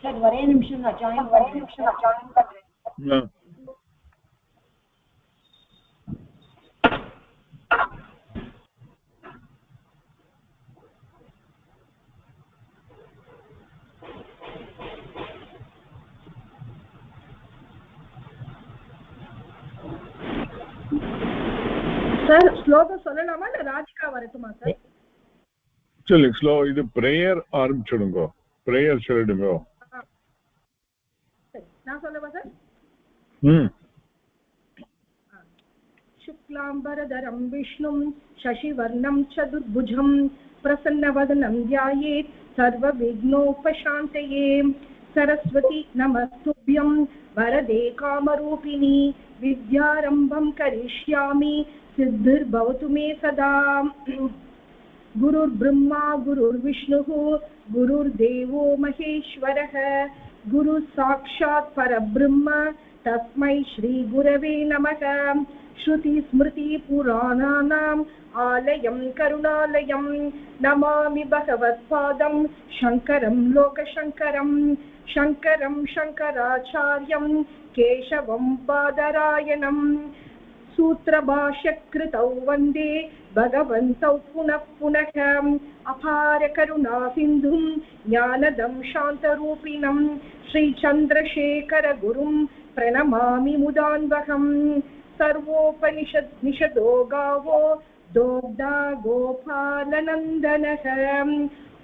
Sir वरे निमिषं join कर sir श्लोक சொல்லலாமா இல்ல ராதிகா வரட்டுமா சார் சொல்லுங்க ஸ்லோ இது பிரேயர் ஆரம்பிச்சிடுங்க பிரேயர் சொல்லிடுங்க நான் சொல்லவா சார் शुक्लांबरधरं विष्णुं शशिवर्णं चतुर्भुजं प्रसन्नवदनं ध्यायेत् सर्वविघ्नोपशान्तये सरस्वती नमस्तुभ्यं वरदे कामरूपिणी विद्यारम्भं करिष्यामि सिद्धिर्भवतु मे सदा गुरुर्ब्रह्मा गुरुर्विष्णुः गुरुर्देवो महेश्वरः गुरुः साक्षात् परब्रह्म तस्मै श्री गुरवे नमः श्रुतिस्मृतिपुराणानाम् आलयं करुणालयं नमामि भगवत्पादं शङ्करं लोकशङ्करं शङ्करं शङ्कराचार्यं केशवं बादरायणं सूत्रभाष्यकृतौ वन्दे भगवन्तौ पुनः पुनः अपारकरुणासिन्धुं ज्ञानदं शान्तरूपिणं श्रीचन्द्रशेखरगुरुं प्रणमामि मुदान्वहम् सर्वोपनिषदो गावो दोग्धा गोपालनन्दनः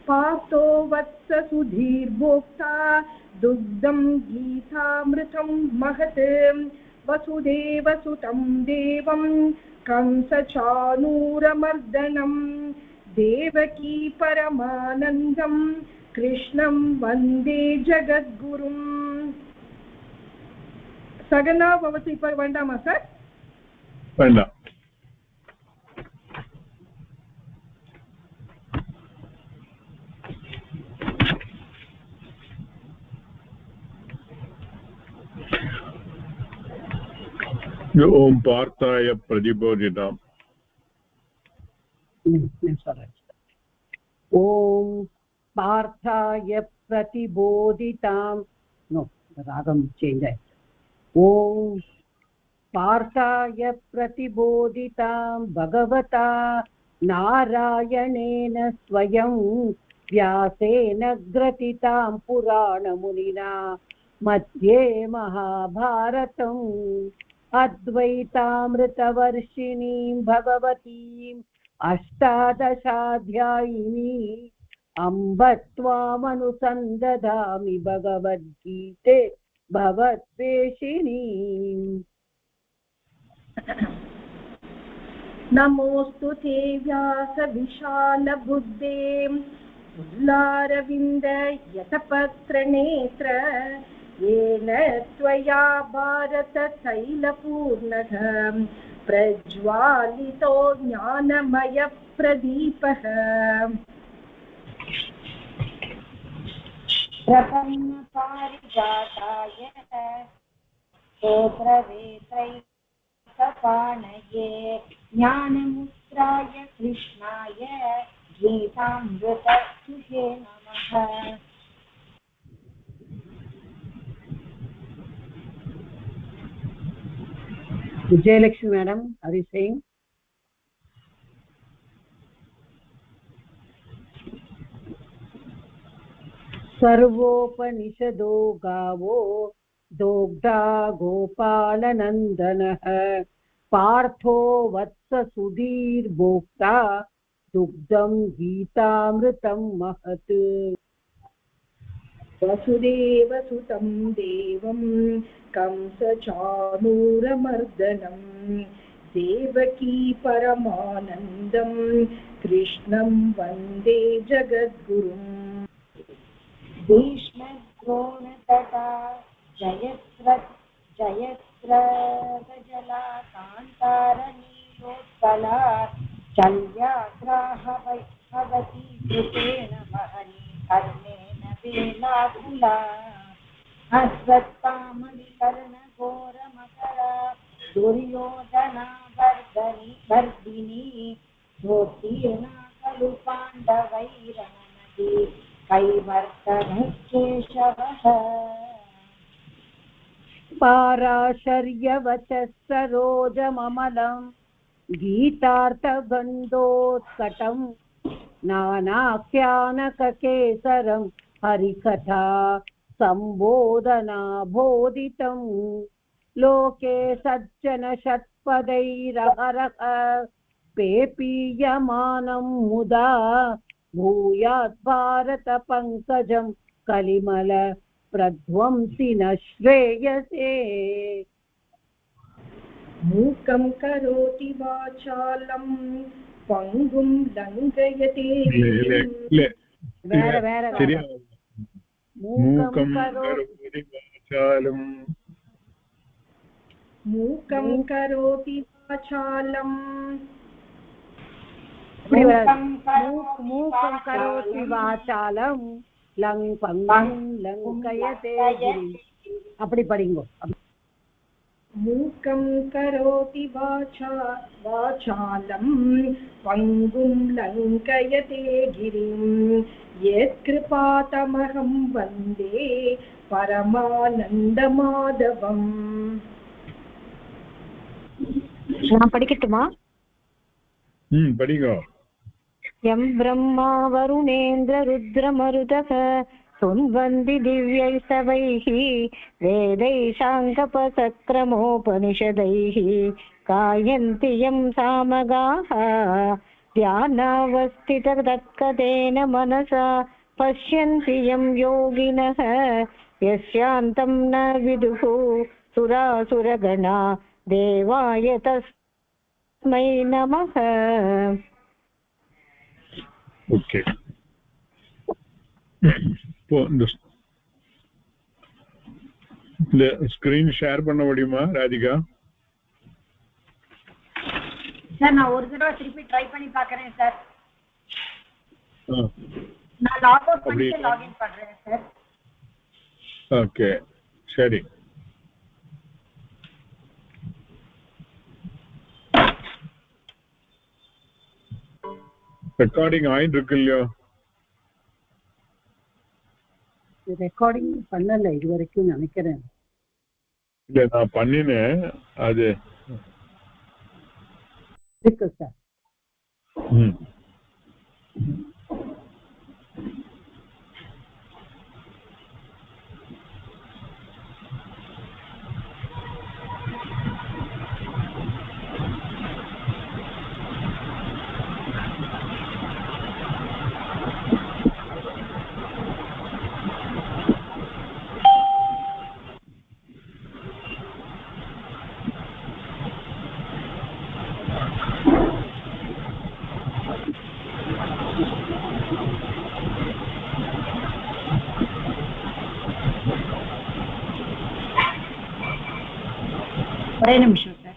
पार्थो वत्स सुधीर्भोक्ता दुग्धं गीतामृतं महत् वसुदेवसुतं देवं कंसचाणूरमर्दनं देवकी परमानन्दं कृष्णं वन्दे जगद्गुरुम् सगना भवति पर वंडामा सर वंडा ओम पार्थाय प्रतिबोधिताम् ओम पार्थाय प्रतिबोधितां नो रागम चेंज है ओम पार्थाय प्रतिबोधितां भगवता नारायणेन स्वयं व्यासेन ग्रथितां पुराणमुनिना मध्ये महाभारतम् अद्वैतामृतवर्षिणीं भगवतीम् अष्टादशाध्यायिनी अम्ब त्वामनुसन्दधामि भगवद्गीते भवद्वेषिणीम् नमोऽस्तु ते व्यासविशालबुद्धे उल्लारविन्द यतपत्रनेत्र येन त्वया भारततैलपूर्णः प्रज्वालितो ज्ञानमयप्रदीपः प्रपन्नपारिजाताय स्तोत्रवेत्रैकपाणये ज्ञानमुद्राय कृष्णाय गीतामृतस्तुते नमः Vijayalakshmi madam, are you saying? सर्वोपनिषदो गावो दोग्धा गोपालनन्दनः पार्थो वत्स सुधीर्भोक्ता दुग्धं गीतामृतं महत् वसुदेवसुतं देवं कंसचाणूरमर्दनं देवकी परमानन्दं कृष्णं वन्दे जगद्गुरुम् भीष्मद्रोणतटा जयद्रथजला कान्तारनीलोत्पला शल्याग्राहवती कृतेन महनी कर्णेन वेलाकुला अश्वत्थामणिकर्णघोरमकरा दुर्योधना वर्धिनी ज्योतिर्ना खलु पाण्डवैरनदी कैवर्तनः केशवः पाराशर्यवचः सरोजममलं गीतार्थबन्धोत्कटं नानाख्यानककेसरं हरिकथा सम्बोधनाबोधितं लोके सज्जनषट्पदैरहरः पेपीयमानं मुदा भूयात् भारतपङ्कजं कलिमल प्रध्वंसि न श्रेयसे मूकं करोति वाचालं पङ्गुं लङ्घयते मूकं करोति मूकं करोति वाचालं मूकं करोति वाचालं पङ्गुं लङ्घयते அப்படி படிங்கோ मूकं करोति वाचालं पङ्गुं लङ्घयते गिरिं यत्कृपातमहं वन्दे परमानन्दमाधवम् நான் படிக்கட்டுமா? படிங்க. यं ब्रह्मा वरुणेन्द्र रुद्रमरुतः सुन्वन्ति दिव्यैस्तवैः वेदैशाङ्कपसक्रमोपनिषदैः गायन्ति यं सामगाः ध्यानावस्थिततत्कतेन मनसा पश्यन्ति यं योगिनः यस्यान्तं न विदुः सुरासुरगणा देवाय तस्मै नमः. ஓகே, இப்போ இந்த ஸ்கிரீன் ஷேர் பண்ண முடியுமா ராதிகா? சார் நான் ஒரு தடவை திருப்பி ட்ரை பண்ணி பார்க்கறேன் சார். நான் லாக் அவுட் பண்ணிட்டு லாகின் பண்றேன் சார். ஓகே சரி. ரெக்கார்டிங் ஆயிட்டு இருக்கு இல்லையா? ரெக்கார்டிங் பண்ணல இது வரைக்கும் நினைக்கிறேன். இல்ல நான் பண்ணினேன் அது இருக்கு சார். ஒரே நிமிஷம் சார்.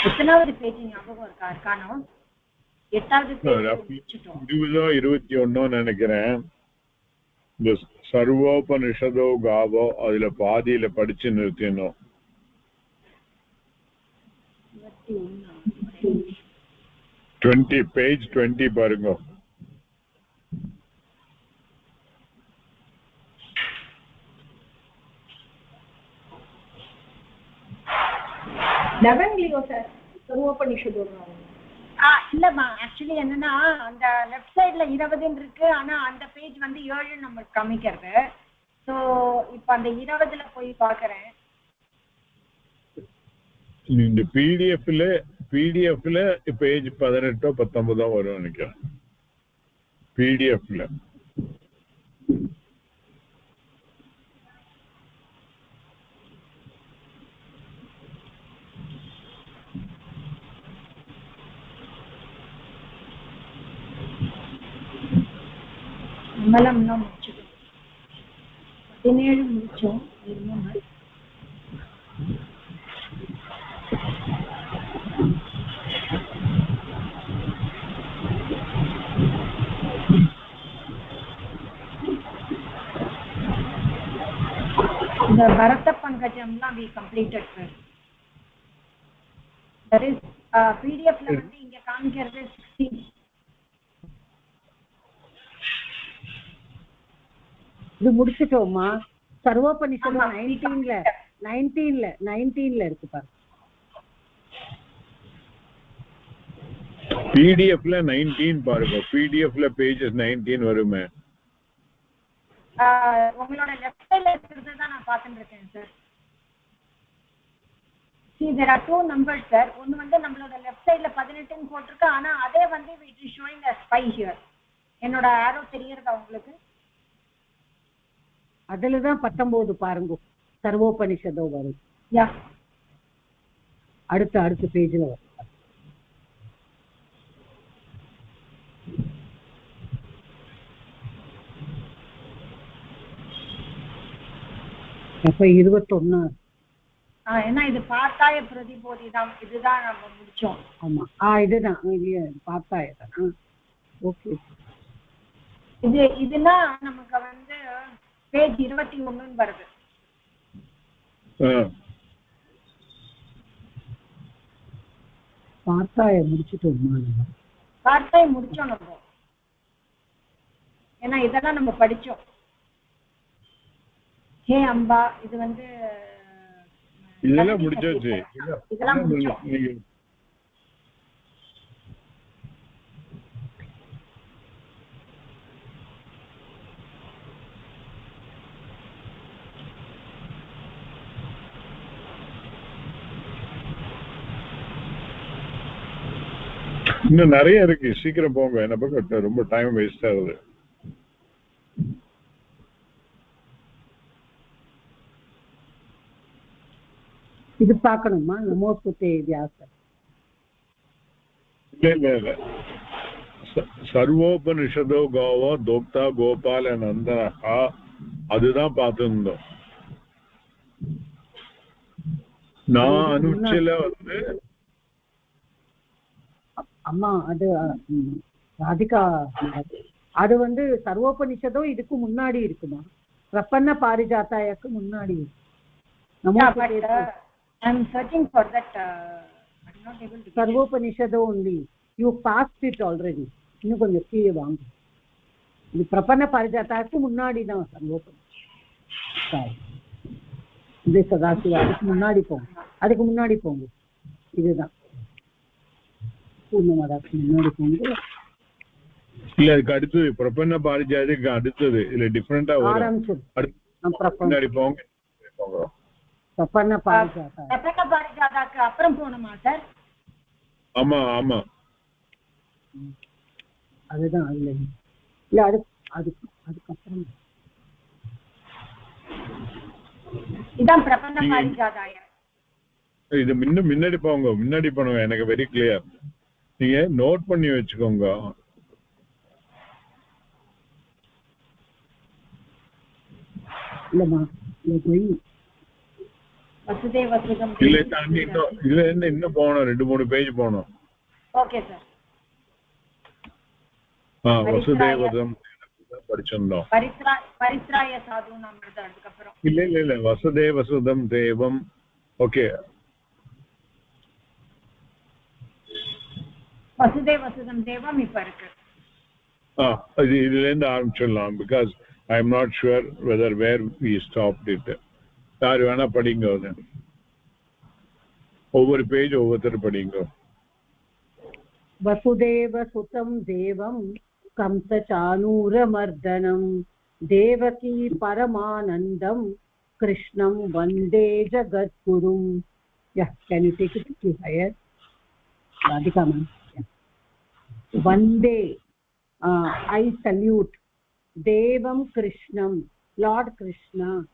எத்தனாவது பேஜ் ஞாபகம் இருக்கானோ? 8வது பேஜ் 20-21 நினைக்கிறேன். இந்த சர்வோபனிஷதோ காவோ அதுல பாதியில படிச்சு நிறுத்தினோம். 20 பேஜ் 20 பாருங்க. லெவன்லியோ சார் சர்வோபனிஷதோ இல்லம்மா ஆக்சுவலி என்னன்னா அந்த லெஃப்ட் சைடுல 20 இருக்கு ஆனா அந்த பேஜ் வந்து 7 நமக்கு காமிக்கிறது ஸோ இப்போ அந்த 20ல போய் பார்க்குறேன் இந்த பிடிஎஃப்ல பேஜ் 18 19 வரும் நினைக்கிறேன் பிடிஎஃப்ல மலம்லாம் முடிச்சிடும் 17 முடிச்சோம் the Bharata Pankajamla we completed sir. That is PDF la வந்து இங்க காமிக்கிறது 16 இது முடிச்சிட்டோமா சர்வோபனிஷதம் 19ல இருக்கு பாரு பிடிஎஃப்ல 19 பாருங்க பிடிஎஃப்ல பேजेस 19 வருமே உங்களோட லெஃப்ட் சைடுல இருக்கிறது தான் நான் பார்த்துட்டு இருக்கேன் sir see there are two numbers sir ஒன்னு வந்து நம்மளோட லெஃப்ட் சைடுல 18 ன்னு போட்டுருக்கு ஆனா அதே வந்து it is showing as 5 here என்னோட arrow தெரியுறதா உங்களுக்கு அதுல தான் 19 பாருங்க சர்வோபனிஷதோ வரும் யா அடுத்த பேஜ்ல வரும் அப்ப 21 ஏன்னா இது பார்த்தாய பிரதிபோதிதான் இதுதான் நம்ம முடிச்சோம் ஆமா இதுதான் பார்த்தாய ஓகே இதுனா நமக்கு வந்து பேஜ் 21 வருது பார்த்தாய முடிச்சிட்டோமா பார்த்தாய முடிச்சோம் நம்ம ஏன்னா இதெல்லாம் நம்ம படிச்சோம் ஹே அம்பா இது வந்து இதெல்லாம் முடிச்சாச்சு இதெல்லாம் முடிச்சோம் இன்னும் நிறைய இருக்கு சீக்கிரம் போங்க என்ன பக்கம் ரொம்ப டைம் வேஸ்ட் ஆகுது இது பார்க்கணுமா நமோஸ்துதே வியாசர் இல்ல சர்வோபனிஷதோ கோவோ தோக்தா கோபால நந்தனஹா அதுதான் பார்த்துருந்தோம் நான் அனுச்சில வந்து அம்மா அது ராதிகா அது வந்து சர்வோபனிஷதோ இதுக்கு முன்னாடி இருக்குமா பிரபன்ன பாரிஜாத்தாயக்கு முன்னாடி I'm searching for that I'm not able to சர்வோபனிஷதோ only you passed it already இன்னும் கொஞ்சம் கீழே வாங்க இது பிரபன்ன பாரிஜாத்தாயக்கு முன்னாடி தான் சர்வோபனிஷத் இது சதாசிவா அதுக்கு முன்னாடி போங்க இதுதான் பூர்ணமாதாக்கு முன்னாடி போங்க இல்ல அதுக்கு அடுத்தது பிரபன்ன பாரிஜாதத்துக்கு அடுத்தது இல்ல டிஃபரெண்டா முன்னாடி போங்க பிரபன்ன பாரிஜாதாக்கு அப்புறம் போகணுமா சார் ஆமா அதுதான் அதுல இல்ல அதுக்கப்புறம் இதான் பிரபன்ன பாரிஜாதாயம் இது முன்னாடி போங்க எனக்கு வெரி கிளியர் நீங்க நோட் பண்ணி வச்சுக்கோங்க இல்லம்மா போய் வசுதேவசுதம் இல்ல தாண்டி இதுல இன்னும் போகணும் 2-3 பேஜ் போகணும் ஓகே சார் வசுதேவதம் படிச்சிருந்தோம் பரித்ராய சாது நாம அதுக்கப்புறம் இல்ல வசுதேவசுதம் தேவம் ஓகே வசுதேவசுதம் தேவம் இப்ப இருக்கு இதுல இருந்து ஆரம்பிச்சிடலாம் because I am not sure whether where we stopped it யாரு வேணா படிங்க ஒவ்வொரு பேஜ் ஒவ்வொருத்தர் படிங்க वसुदेव सुतं देवं कंसचाणूरमर्दनं देवकी परमानन्दं कृष्णं वन्दे जगद्गुरुं. Yeah, can you take it to higher? Radhika ma'am. Vande, I salute Devam Krishnam, Lord Krishna,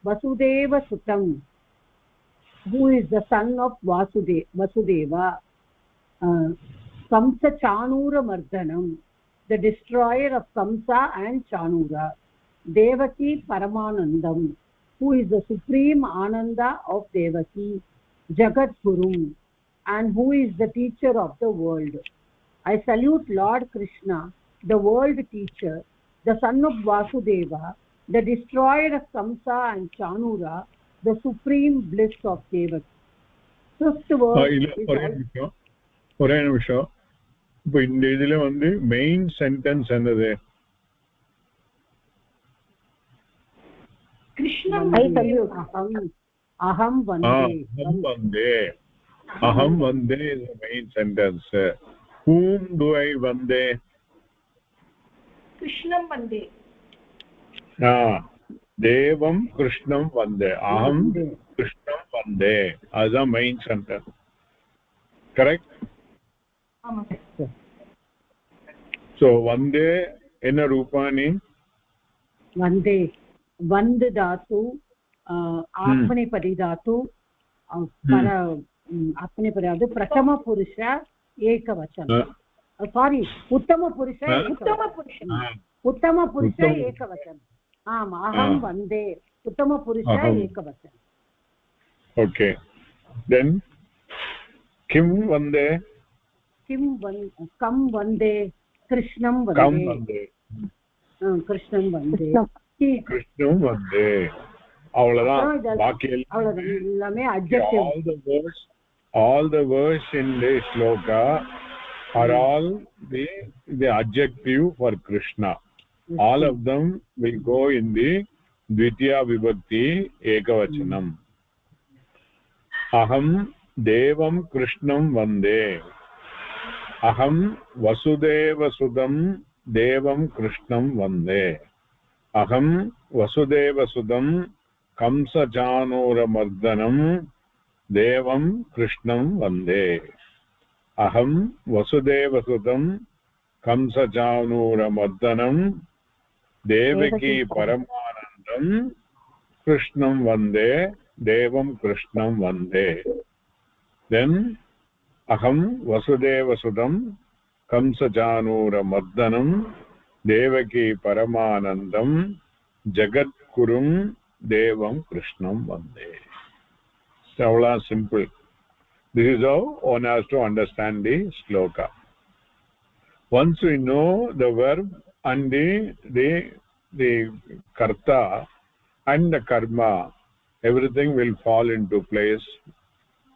Vasudeva Sutam, who is the son of Vasudeva, Kamsa Chanura Mardhanam, the destroyer of Kamsa and Chanura, Devaki Paramanandam, who is the supreme Ananda of Devaki, Jagat Guru, and who is the teacher of the world. I salute Lord Krishna, the world teacher, the son of Vasudeva, the destroyer of Kamsa and Chanura, the supreme bliss of Devaki. Fifth verse is ஒரே நிமிஷம். இப்போ இந்த இதுல main sentence என்னது? Krishnam I salute aham vande. Aham vande is the main sentence. Whom do I vande? Krishnam vande. Devam Krishnam vande. Aham Krishnam vande. That's the main sentence. Correct? So vande enna rupani? Vande vand dhatu, atmanepadi dhatu, para atmanepadi dhatu, prathama purusha ekavachana. Sorry, uttama purusha ekavachana. Uttama purusha ekavachana. Aham vande uttama purusha ekavachana. Okay, then kim vande? Kam vande Krishnam vande. Kam vande. Krishnam vande. Krishnam vande. Avladhan baaki ellame adjective. All the words in this shloka are all the adjective for Krishna. All of them will go in the dvitiya vibhakti ekavachanam. Aham devam krishnam vande. Aham vasudeva sudam devam krishnam vande. Aham vasudeva sudam kamsa janura mardhanam devam krishnam vande. Aham vasudeva sudam kamsa janura mardhanam devaki paramanandam krishnam vande devam krishnam vande. Then aham vasudeva sudam kamsa janura mardhanam devaki paramanandam jagat kurum devam krishnam vande. Savla simple. This is how one has to understand the shloka. Once we know the verb and the karta and the karma, everything will fall into place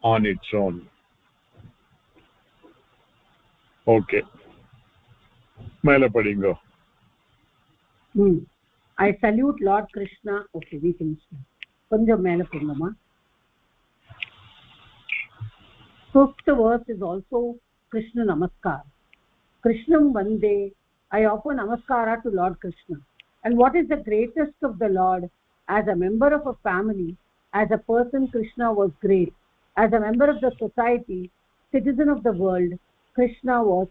on its own. Okay, mela padingo. I salute Lord Krishna. Okay, we can start. Konjam mela padingama. Fifth verse is also Krishna Namaskar. Krishnam vande. I offer namaskara to Lord Krishna. And what is the greatest of the Lord? As a member of a family, as a person, Krishna was great. As a member of the society, citizen of the world, Krishna was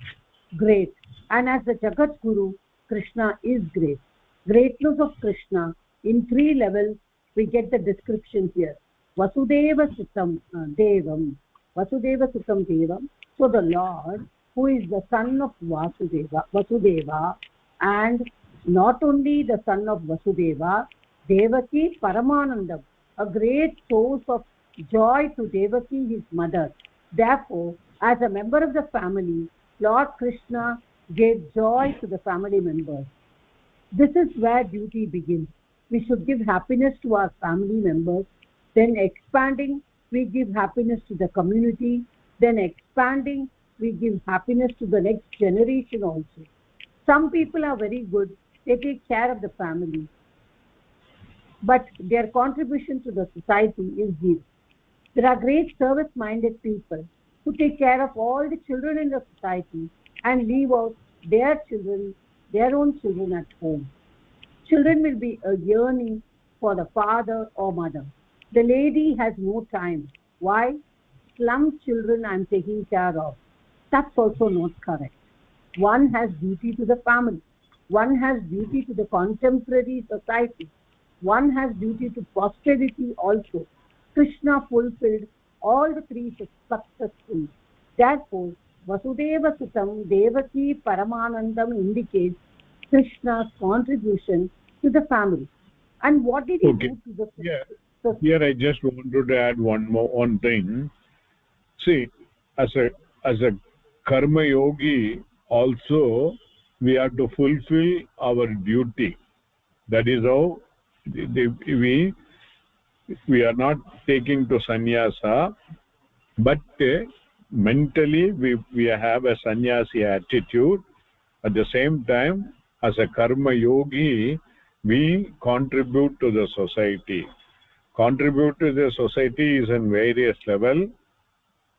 great. And as the Jagat Guru, Krishna is great. Greatness of Krishna in 3 levels, we get the description here. Vasudeva Sutam Devam. Vasudeva Sutam Devam. So the Lord, who is the son of Vasudeva, and not only the son of Vasudeva, Devaki Paramanandam, a great source of joy to Devaki, his mother. Therefore, as a member of the family, Lord Krishna gave joy to the family members. This is where duty begins. We should give happiness to our family members, then expanding, we give happiness to the community, then expanding, we give happiness to the next generation also. Some people are very good, they take care of the family, but their contribution to the society is zero. There are great service-minded people who take care of all the children in the society and leave out their children, their own children at home. Children will be a yearning for the father or mother. The lady has no time. Why? Slum children I'm taking care of. That's also not correct. One has duty to the family. One has duty to the contemporary society. One has duty to posterity also. Krishna fulfilled all the three successfully. Therefore, Vasudeva Sutam Devaki Paramanandam indicates Krishna's contribution to the family. And what did he do to the society? Here I just wanted to add one thing. See, as a karma yogi, also we have to fulfill our duty. That is how we are not taking to sannyasa, but mentally we have a sannyasi attitude. At the same time, as a karma yogi, we contribute to the society. Contribute to the society is in various levels.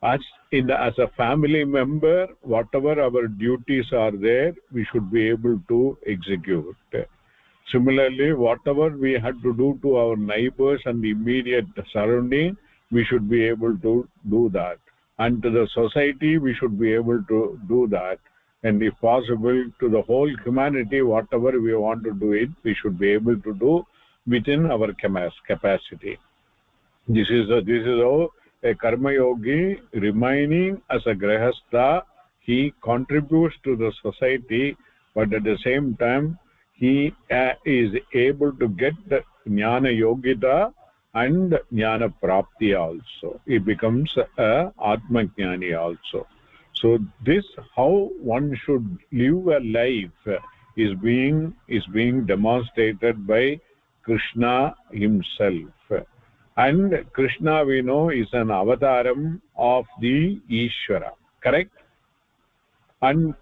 As a family member, whatever our duties are there, we should be able to execute. Similarly, whatever we had to do to our neighbors and the immediate surrounding, we should be able to do that. And to the society, we should be able to do that. And if possible, to the whole humanity, whatever we want to do it, we should be able to do within our capacity. This is how a karma yogi, remaining as a grahastha, he contributes to the society, but at the same time he is able to get the jnana yogita and jnana prapti also. He becomes a atma jnani also. So this how one should live a life is being demonstrated by Krishna himself. And Krishna, we know, is an avataram of the Ishvara, correct? And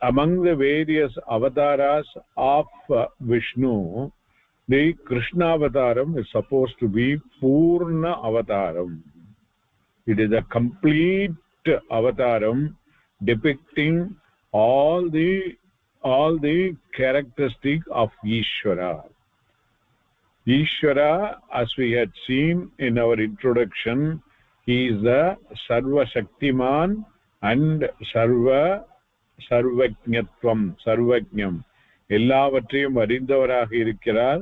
among the various avataras of Vishnu, the Krishna avataram is supposed to be Purna avataram. It is a complete avataram depicting all the characteristics of Ishvara. Ishvara, as we had seen in our introduction, he is the Sarva Shaktiman and Sarvajnatvam, Sarvajnam. எல்லாவற்றையும் அறிந்தவராக இருக்கிறார்,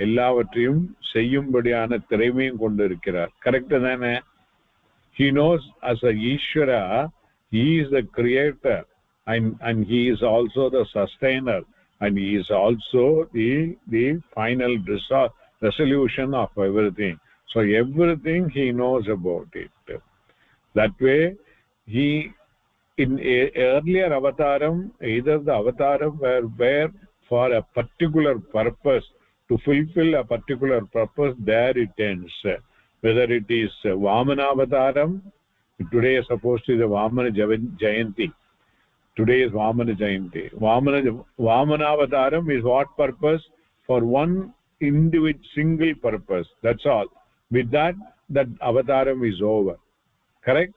எல்லாவற்றையும் செய்யும்படியான திறமையும் கொண்டிருக்கிறார். Correct தானே? He knows as a Ishvara, he is the creator and he is also the sustainer and he is also the final resolution of everything. So everything he knows about it. That way, he in earlier avataram, either the avataram were for a particular purpose, to fulfill a particular purpose, there it ends. Whether it is Vamana avataram, today is supposed to be the Vamana Jayanti. Today is Vamana Jayanti. Vamana avataram is what purpose? For one individual single purpose. That's all. With that avataram is over. Correct?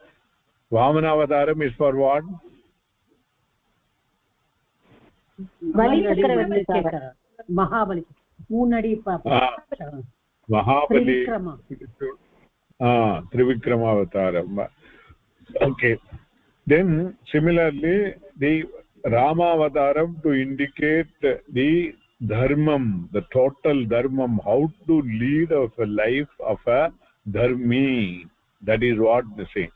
Vamana avataram is for what? Mahabali. Mahabali. Trivikrama avataram. Okay. Then similarly, the Rama avataram to indicate the dharmam, the total dharmam, how to lead a life of a dharmi. That is what they say.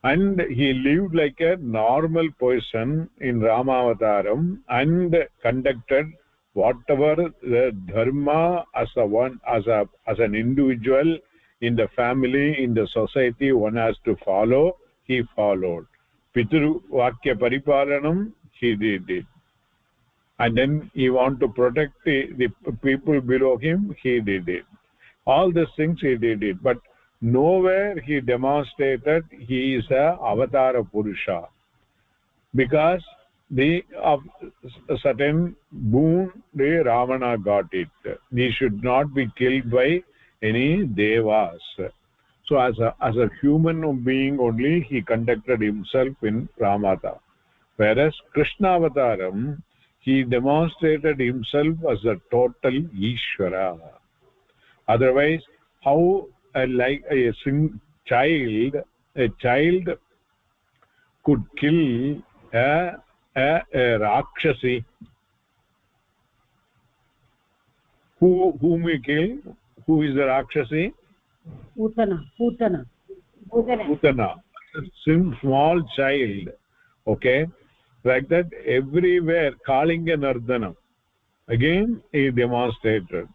And he lived like a normal person in Rama avataram and conducted whatever the dharma as an individual in the family, in the society, one has to follow. He followed. Pitru Vakya Paripalanam, he did it. And then he want to protect the people below him, he did it. All these things he did it. But nowhere he demonstrated he is a avatara Purusha. Because of a certain boon, the Ravana got it. He should not be killed by any devas. So as a human being only, he conducted himself in Ramata. Whereas Krishna Avataram, he demonstrated himself as a total Ishvara. Otherwise, how like a child could kill a Rakshasi? Whom he killed? Who is the Rakshasi? Putana. Small child. Okay, like that everywhere. Kalinga Nardhanam. Again, he demonstrated.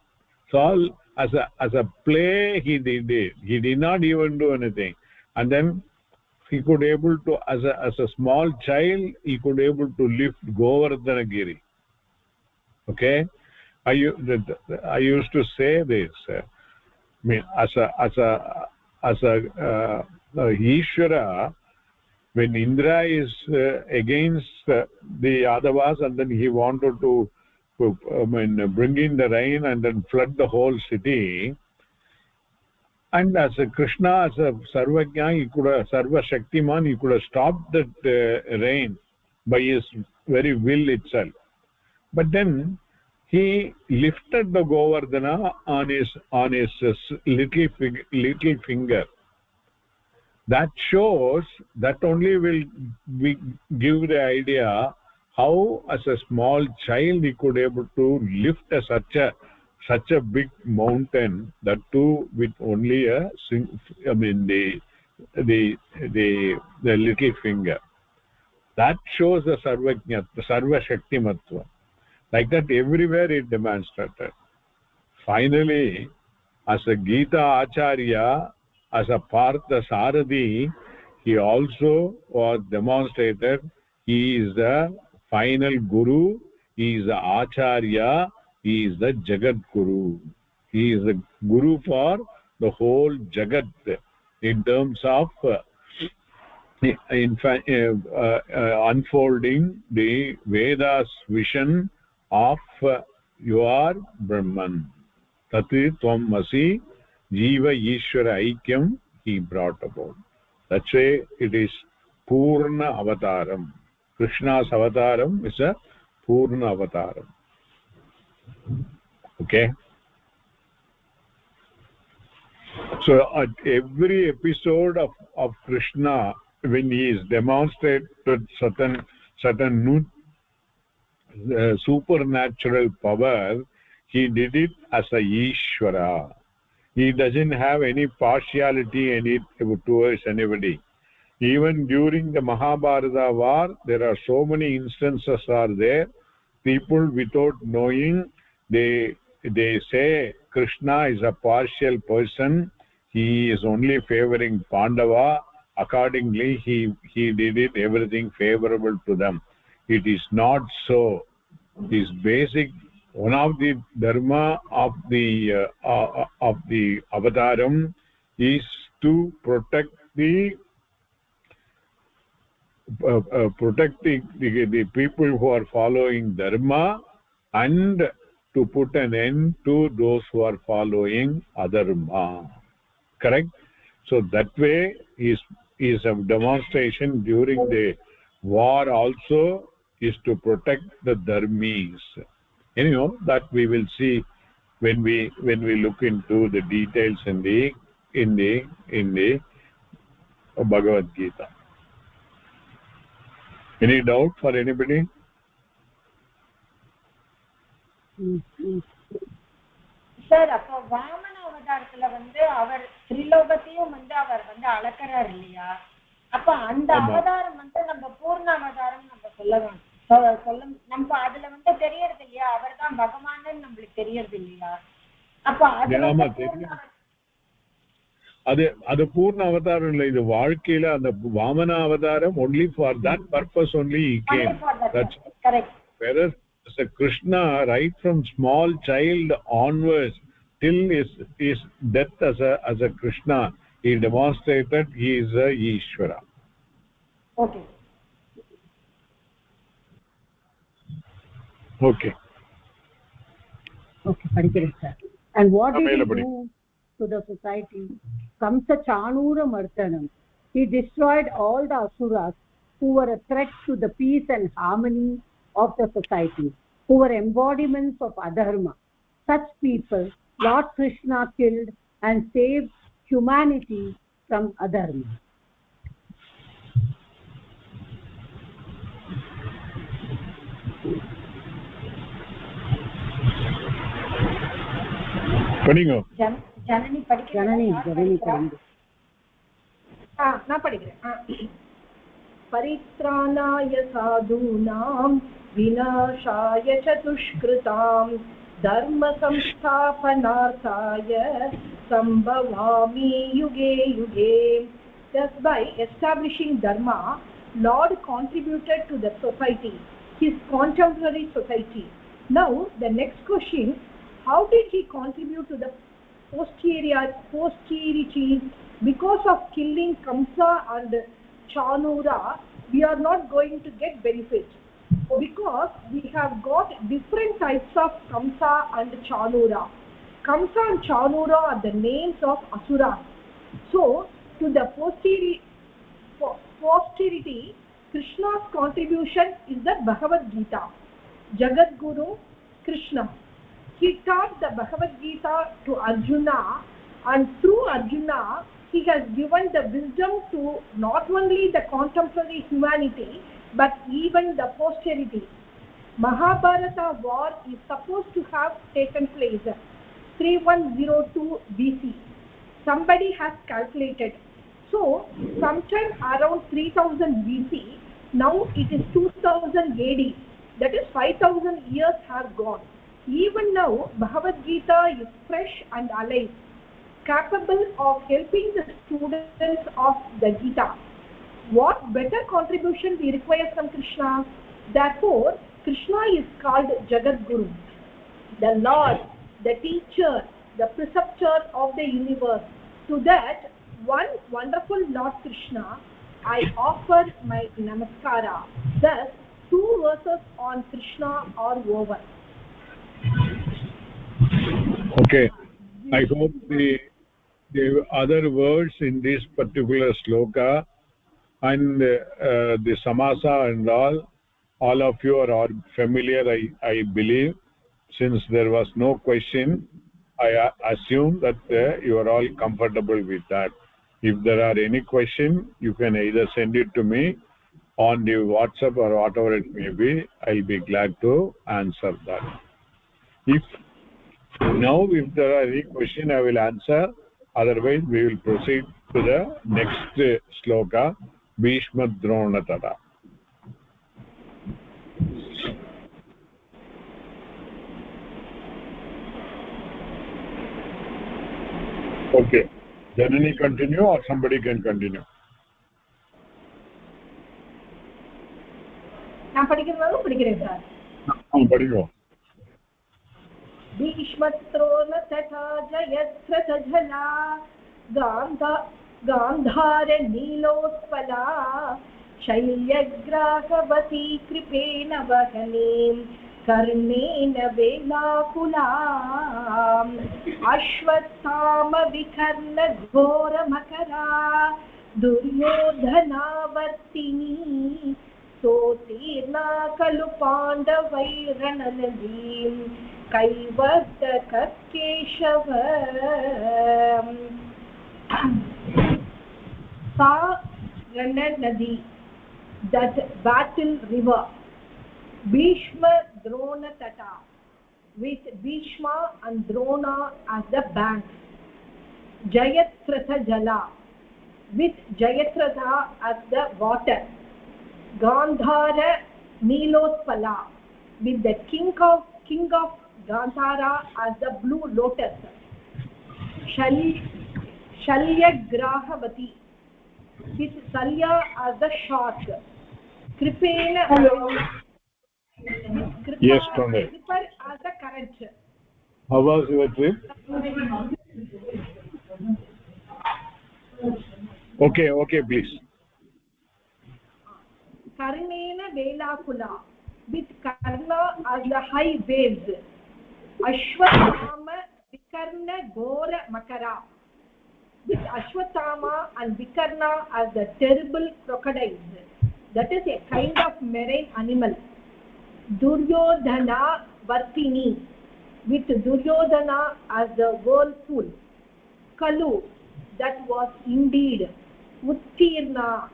So all as a play, he did it. He did not even do anything, and then he could able to, as a small child, he could able to lift Govardhanagiri. Okay, I used to say this. I mean, as a Ishvara, when Indra is against the Yadavas, and then he wanted to bring in the rain and then flood the whole city, and as a Krishna, as a Sarvajna, he could have, Sarva Shaktiman, he could have stopped that rain by his very will itself. But then he lifted the Govardhana on his little finger. That shows, that only will give the idea how as a small child he could able to lift such a big mountain, that too with only the little finger. That shows the Sarvajna, the Sarva Shaktimatva. Like that everywhere it demonstrated. Finally, as a Gita Acharya, as a Partha Sarathi, he also was demonstrated. He is the final Guru, he is the Acharya, he is the Jagat Guru. He is the Guru for the whole Jagat in terms of unfolding the Veda's vision of you are Brahman. Tati Tvam Asi Jiva Ishvara Aikyam he brought about. That's why it is Purna Avataram. Krishna's Avataram is a Purna Avataram. Okay. So at every episode of Krishna, when he is demonstrated certain supernatural power, he did it as a Ishvara. He doesn't have any partiality towards anybody. Even during the Mahabharata war, there are so many instances are there. People without knowing, they say Krishna is a partial person. He is only favoring Pandava. Accordingly, he did it everything favorable to them. It is not so. This basic, one of the dharma of the avataram is to protect the people who are following dharma, and to put an end to those who are following adharma. Correct? So that way is a demonstration during the war also, is to protect the dharmis. Anyhow, that we will see when we look into the details in the Bhagavad Gita. Any doubt for anybody? Sir, அப்போ வாமன அவதாரத்துல அவர் திரிலோகத்தையும் அவர் அளக்கிறார் இல்லையா? அப்ப அந்த அவதாரம் நம்ம பூர்ண அவதாரம் நம்ம சொல்லலாம். நம்ம அதுல தெரியறது இல்லையா, அவர் தான் பகவான் நம்மளுக்கு தெரியறது இல்லையா? அப்ப அது பூர்ண அவதாரம் இல்லை. இது வாழ்க்கையில அந்த வாமன அவதாரம் only for that purpose only he came. That's correct. Whereas Krishna, right from small child onwards till his death as a Krishna, he demonstrated he is a Ishvara. Okay. Okay, Padikare sir. And what did he do to the society? Kamsa Chanura Martanam. He destroyed all the asuras who were a threat to the peace and harmony of the society, who were embodiments of adharma. Such people Lord Krishna killed and saved humanity from adharma. படிங்க. ஜனனி படிங்க. நான் படிக்கிறேன். परित्राणाय साधूनां विनाशाय च दुष्कृतां धर्म संस्थापनार्थाय संभवामि युगे युगे. Thus by establishing dharma, Lord contributed to the society, his contemporary society. Now the next question, how did he contribute to the posterity? Because of killing Kamsa and Chanura, we are not going to get benefit, because we have got different types of Kamsa and Chanura. Kamsa and Chanura are the names of Asuras. So to the posterity, Krishna's contribution is the Bhagavad Gita. Jagat Guru Krishna, he taught the Bhagavad Gita to Arjuna, and through Arjuna he has given the wisdom to not only the contemporary humanity but even the posterity. Mahabharata war is supposed to have taken place 3102 BC. Somebody has calculated. So sometime around 3000 BC, now it is 2000 AD. That is 5000 years have gone. Even now Bhagavad Gita is fresh and alive, capable of helping the students of the Gita. What better contribution we require from Krishna? Therefore Krishna is called Jagat Guru, the Lord, the teacher, the preceptor of the universe. To that one wonderful Lord Krishna I offer my namaskara. Thus 2 verses on Krishna are over. Okay, I hope the other words in this particular sloka and the samasa and all of you are familiar, I believe. Since there was no question, I assume that you are all comfortable with that. If there are any question, you can either send it to me on the WhatsApp or whatever it may be. I'll be glad to answer that. If there are any question, I will answer. Otherwise we will proceed to the next sloka, Bhishma Drona Tata. Okay, Janani continue or somebody can continue? நான் படிக்கிறேன் sir. படிங்க. भीष्मद्रोण तथा जयद्रथजला गान्धार नीलोत्पला शैल्यग्राहवती कृपेण वहनीं कर्णेन वेलाकुलाम् अश्वत्थाम विकर्ण घोरमकरा दुर्योधनावर्तिनी सोतीर्णा खलु पाण्डवैरणनदीं कैवर्तक केशव सा रणनदी, that battle river. Bhishma Drona Tata, with Bhishma and Drona as the banks. Jayatratha Jala, with Jayatratha as the water. Gandhara Nilotpala, with the king of Gandhara as the blue lotus. Shalyagrahavati, with Salya as the shark. Kripena, yes, Tony. Kripar as the current. How was your trip? Okay, please. Karnena Velakula, with Karna as the high waves. Ashwatthama Vikarna Gora Makara, with Ashwatthama and Vikarna as the terrible crocodiles. that is a kind of marine animal. Duryodhana Vartini, with Duryodhana as the whirlpool. Kalu, that was indeed. Uttirna,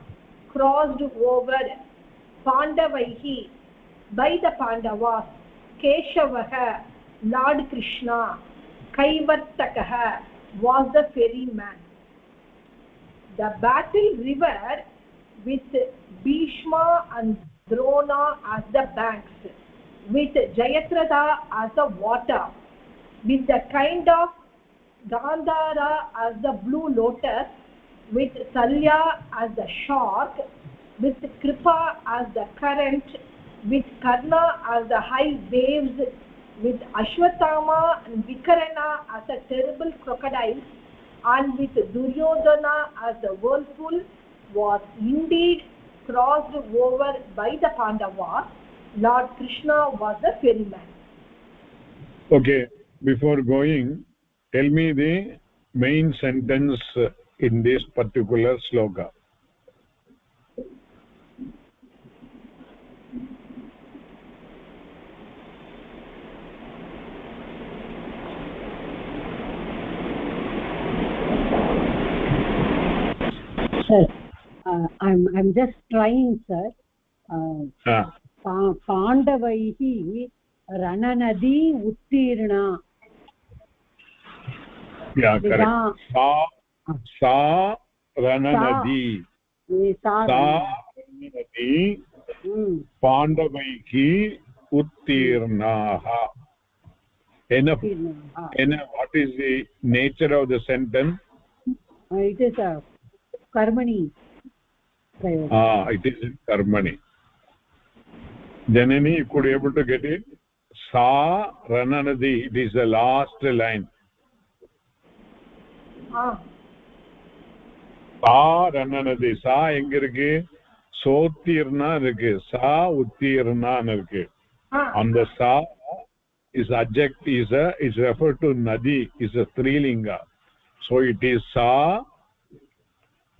crossed over. Pandavaihi, by the Pandavas. Keshavaha, Lord Krishna. Kaivartakaha, was the ferryman. The battle river with Bhishma and Drona as the banks, with Jayatratha as the water, with the kind of Gandhara as the blue lotus, with Salya as the shark, with Kripa as the current, with Karna as the high waves, with Ashwatthama and Vikarana as a terrible crocodile, and with Duryodhana as the whirlpool, was indeed crossed over by the Pandavas. Lord Krishna was the ferryman. Okay, before going, tell me the main sentence in this particular sloka. Sir, I'm just trying, sir. Pandavaihi Rananadi Uttirna. Yeah, correct. Sa Rananadi. Sa Rananadi Pandavaihi Uttirnaha. Enough. What is the nature of the sentence? It is a Karmani. It is in Karmani. Janani, you could be able to get it. Sa Rananadi, it is the last line. Sa Rananadi, sa எங்க இருக்கு? Sotirna இருக்கு. Sa Uttirna இருக்கு. And the sa is adjective, is referred to Nadi, is a Strilinga. So it is sa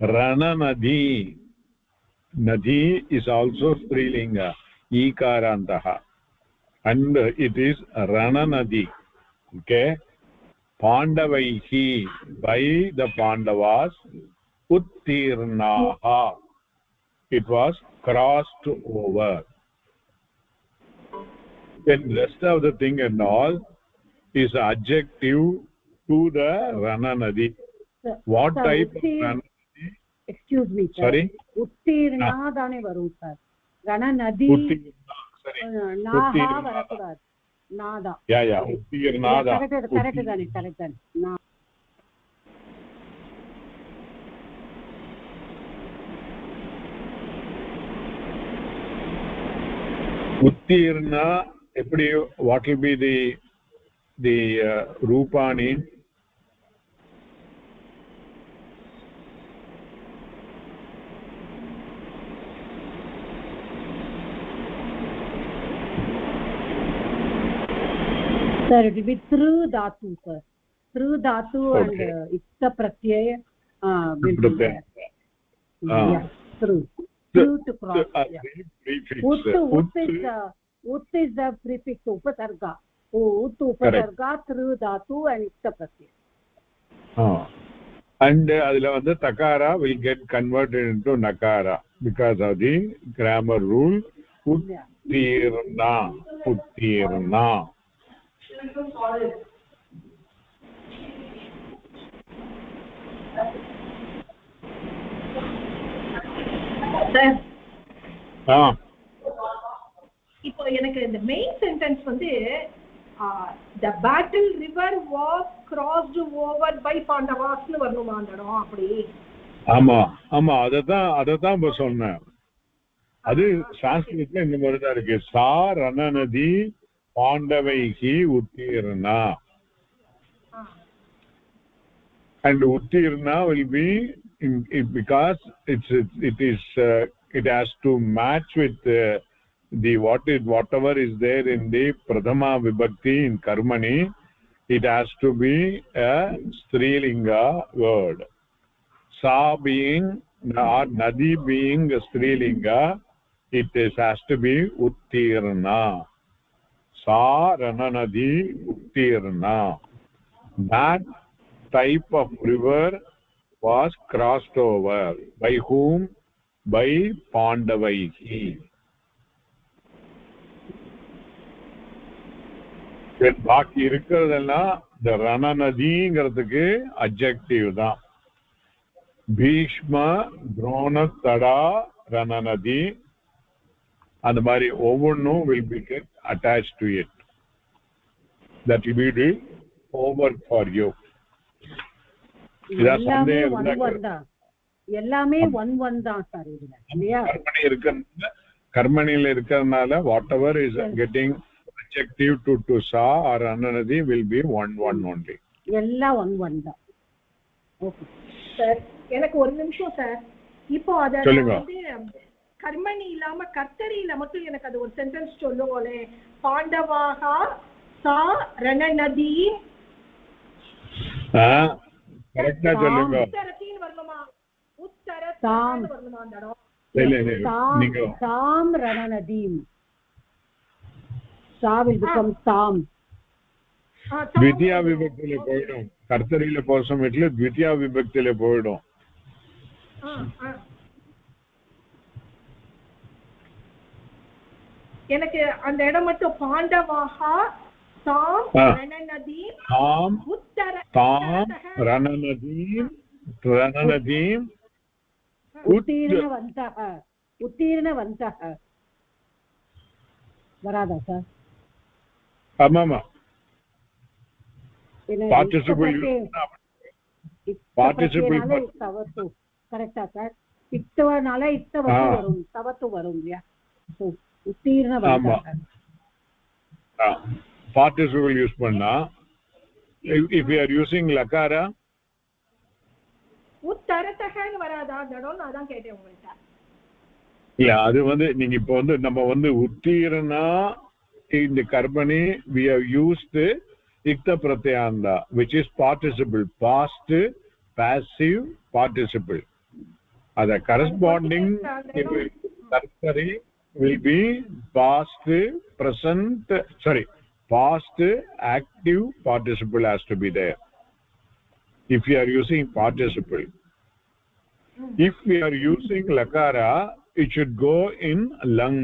Rananadi. Nadi is also Strilinga, Ikarantaha, and it is Rananadi. Okay, Pandavaihi, by the Pandavas, Uttirnaha, it was crossed over. Then rest of the thing and all is adjective to the Rananadi. What type of Rananadi? Excuse me, sir. Sorry? Uttirna dane varum, sir. Rananadi. Naha varakudat. Nada. Yeah. Uttirnada. Correct dane. Na. Uttirna, what will be the Rupani? Sir, it will be Tru Dhatu, sir. Tru Dhatu and Ikta Pratyaya will be there. Yeah, Tru. Tru to cross. Ut is the prefix Upatarga. Ut Upatarga, Tru Dhatu and Ikta Pratyaya. And the Takara will get converted into Nakara because of the grammar rule. Uttirna. இப்போ எனக்கு இந்த main sentence வந்து the battle river was crossed over by Pandavas னு வரணுமா அந்த இடம் அப்படி? ஆமா அததான் இப்ப சொன்னேன். அது சான்ஸ்கிரிட்ல இந்த மாதிரி தான் இருக்கு. சா ரணநதி பாண்டவைகி உத்தீர்ணா. And Uttirna will be because it has to match with whatever is there in the Prathama Vibhakti in Karmani. It has to be a Strilinga word. Sa being or Nadi being a Strilinga, it has to be uttirna. Sa Rananadi uttirna. That type of river was crossed over. By whom? By Pandavaihi. பாக்கி இருக்கிறதெல்லாம் இந்த ரணநதிங்கிறதுக்கு adjective தான். பீஷ்ம துரோணத்தடா ரணநதி அந்த மாதிரி ஒவ்வொன்றும் will be get attached to it. That will be over for you. எல்லாமே one தான் sir இதுல இல்லையா? கர்மணியில இருக்கிறதுனால whatever is getting adjective to sa or ananadi will be one only. எல்லாம் one தான். ஓகே சார், எனக்கு ஒரு நிமிஷம் சார். இப்போ அத வந்து கர்மணி இல்லாம கர்த்தரியில மட்டும் எனக்கு அது ஒரு சென்டென்ஸ் சொல்லுவோலே. பாண்டவாகா சா ரணநதி கரெக்ட்டா சொல்லுங்க. உத்தரத்தின் வரணுமா? தாம் வரணுமா அந்த இடம்? நீங்க தாம் ரணநதி. சா will become தாம். த்விதியா விபக்தியில போயிடும். கர்த்தரியில போற சமயத்துல த்விதியா விபக்தியில போயிடும். எனக்கு அந்த இடம் மட்டும் பாண்டவாகா தாம் ரணநதி தாம் ரணநதி உத்தீர்ணவந்தः வராதா சார்? ஆமாமா. பார்ட்டிசிபிள் தவத்து கரெக்டா சார்? இத்தவனால இத்தவத்து வரும், தவத்து வரும் இல்லையா? உத்தீர்ணவந்தः participle use பண்ணா. if you are using lakara உத்தரதஹன்னு வராதா அந்த இடம்? நான் தான் கேட்டேன் உங்கள்ட்ட. இல்ல அது வந்து நீங்க இப்ப வந்து நம்ம வந்து உத்தீர்ணா in the karmani we have used ikta pratyanda which is participle, past passive participle. Other corresponding kartari will be past present, sorry, past active participle has to be there if you are using participle. If we are using lakara, it should go in lang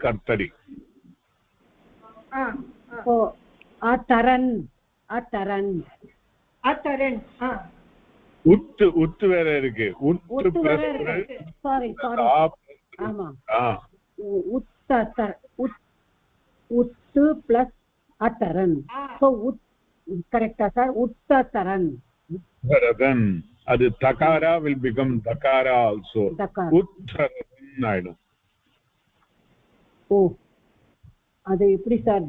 kartari. So ataran ut வேற இருக்கு. ut plus sorry ஆமா uttu plus ataran. So correcta sir? uttataran. அது takara will become dakara also. uttararan ஆயிடும். ஓ அது எப்படி sir?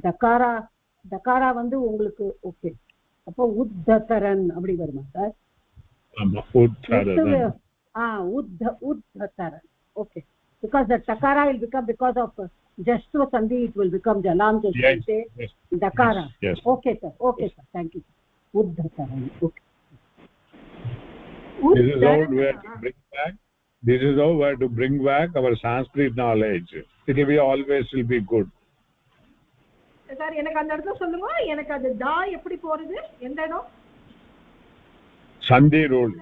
தகாரா வந்து உங்களுக்கு okay. அப்போ உத்ததரன் அப்படி வருமா சார்? ஆமா உத்ததரன். uddhataran. Okay, because the takara will become, because of jastva sandhi, it will become jalam jasya dakara. Yes. Okay sir, thank you. uddhataran. Okay, this is how we have to bring back. This is how we have to bring back our Sanskrit knowledge. It will be always will be good. Sir எனக்கு அந்த இடத்துல சொல்லுங்க. எனக்கு அது தா எப்படி போறது? எந்த இடம்? சந்தி ரூல்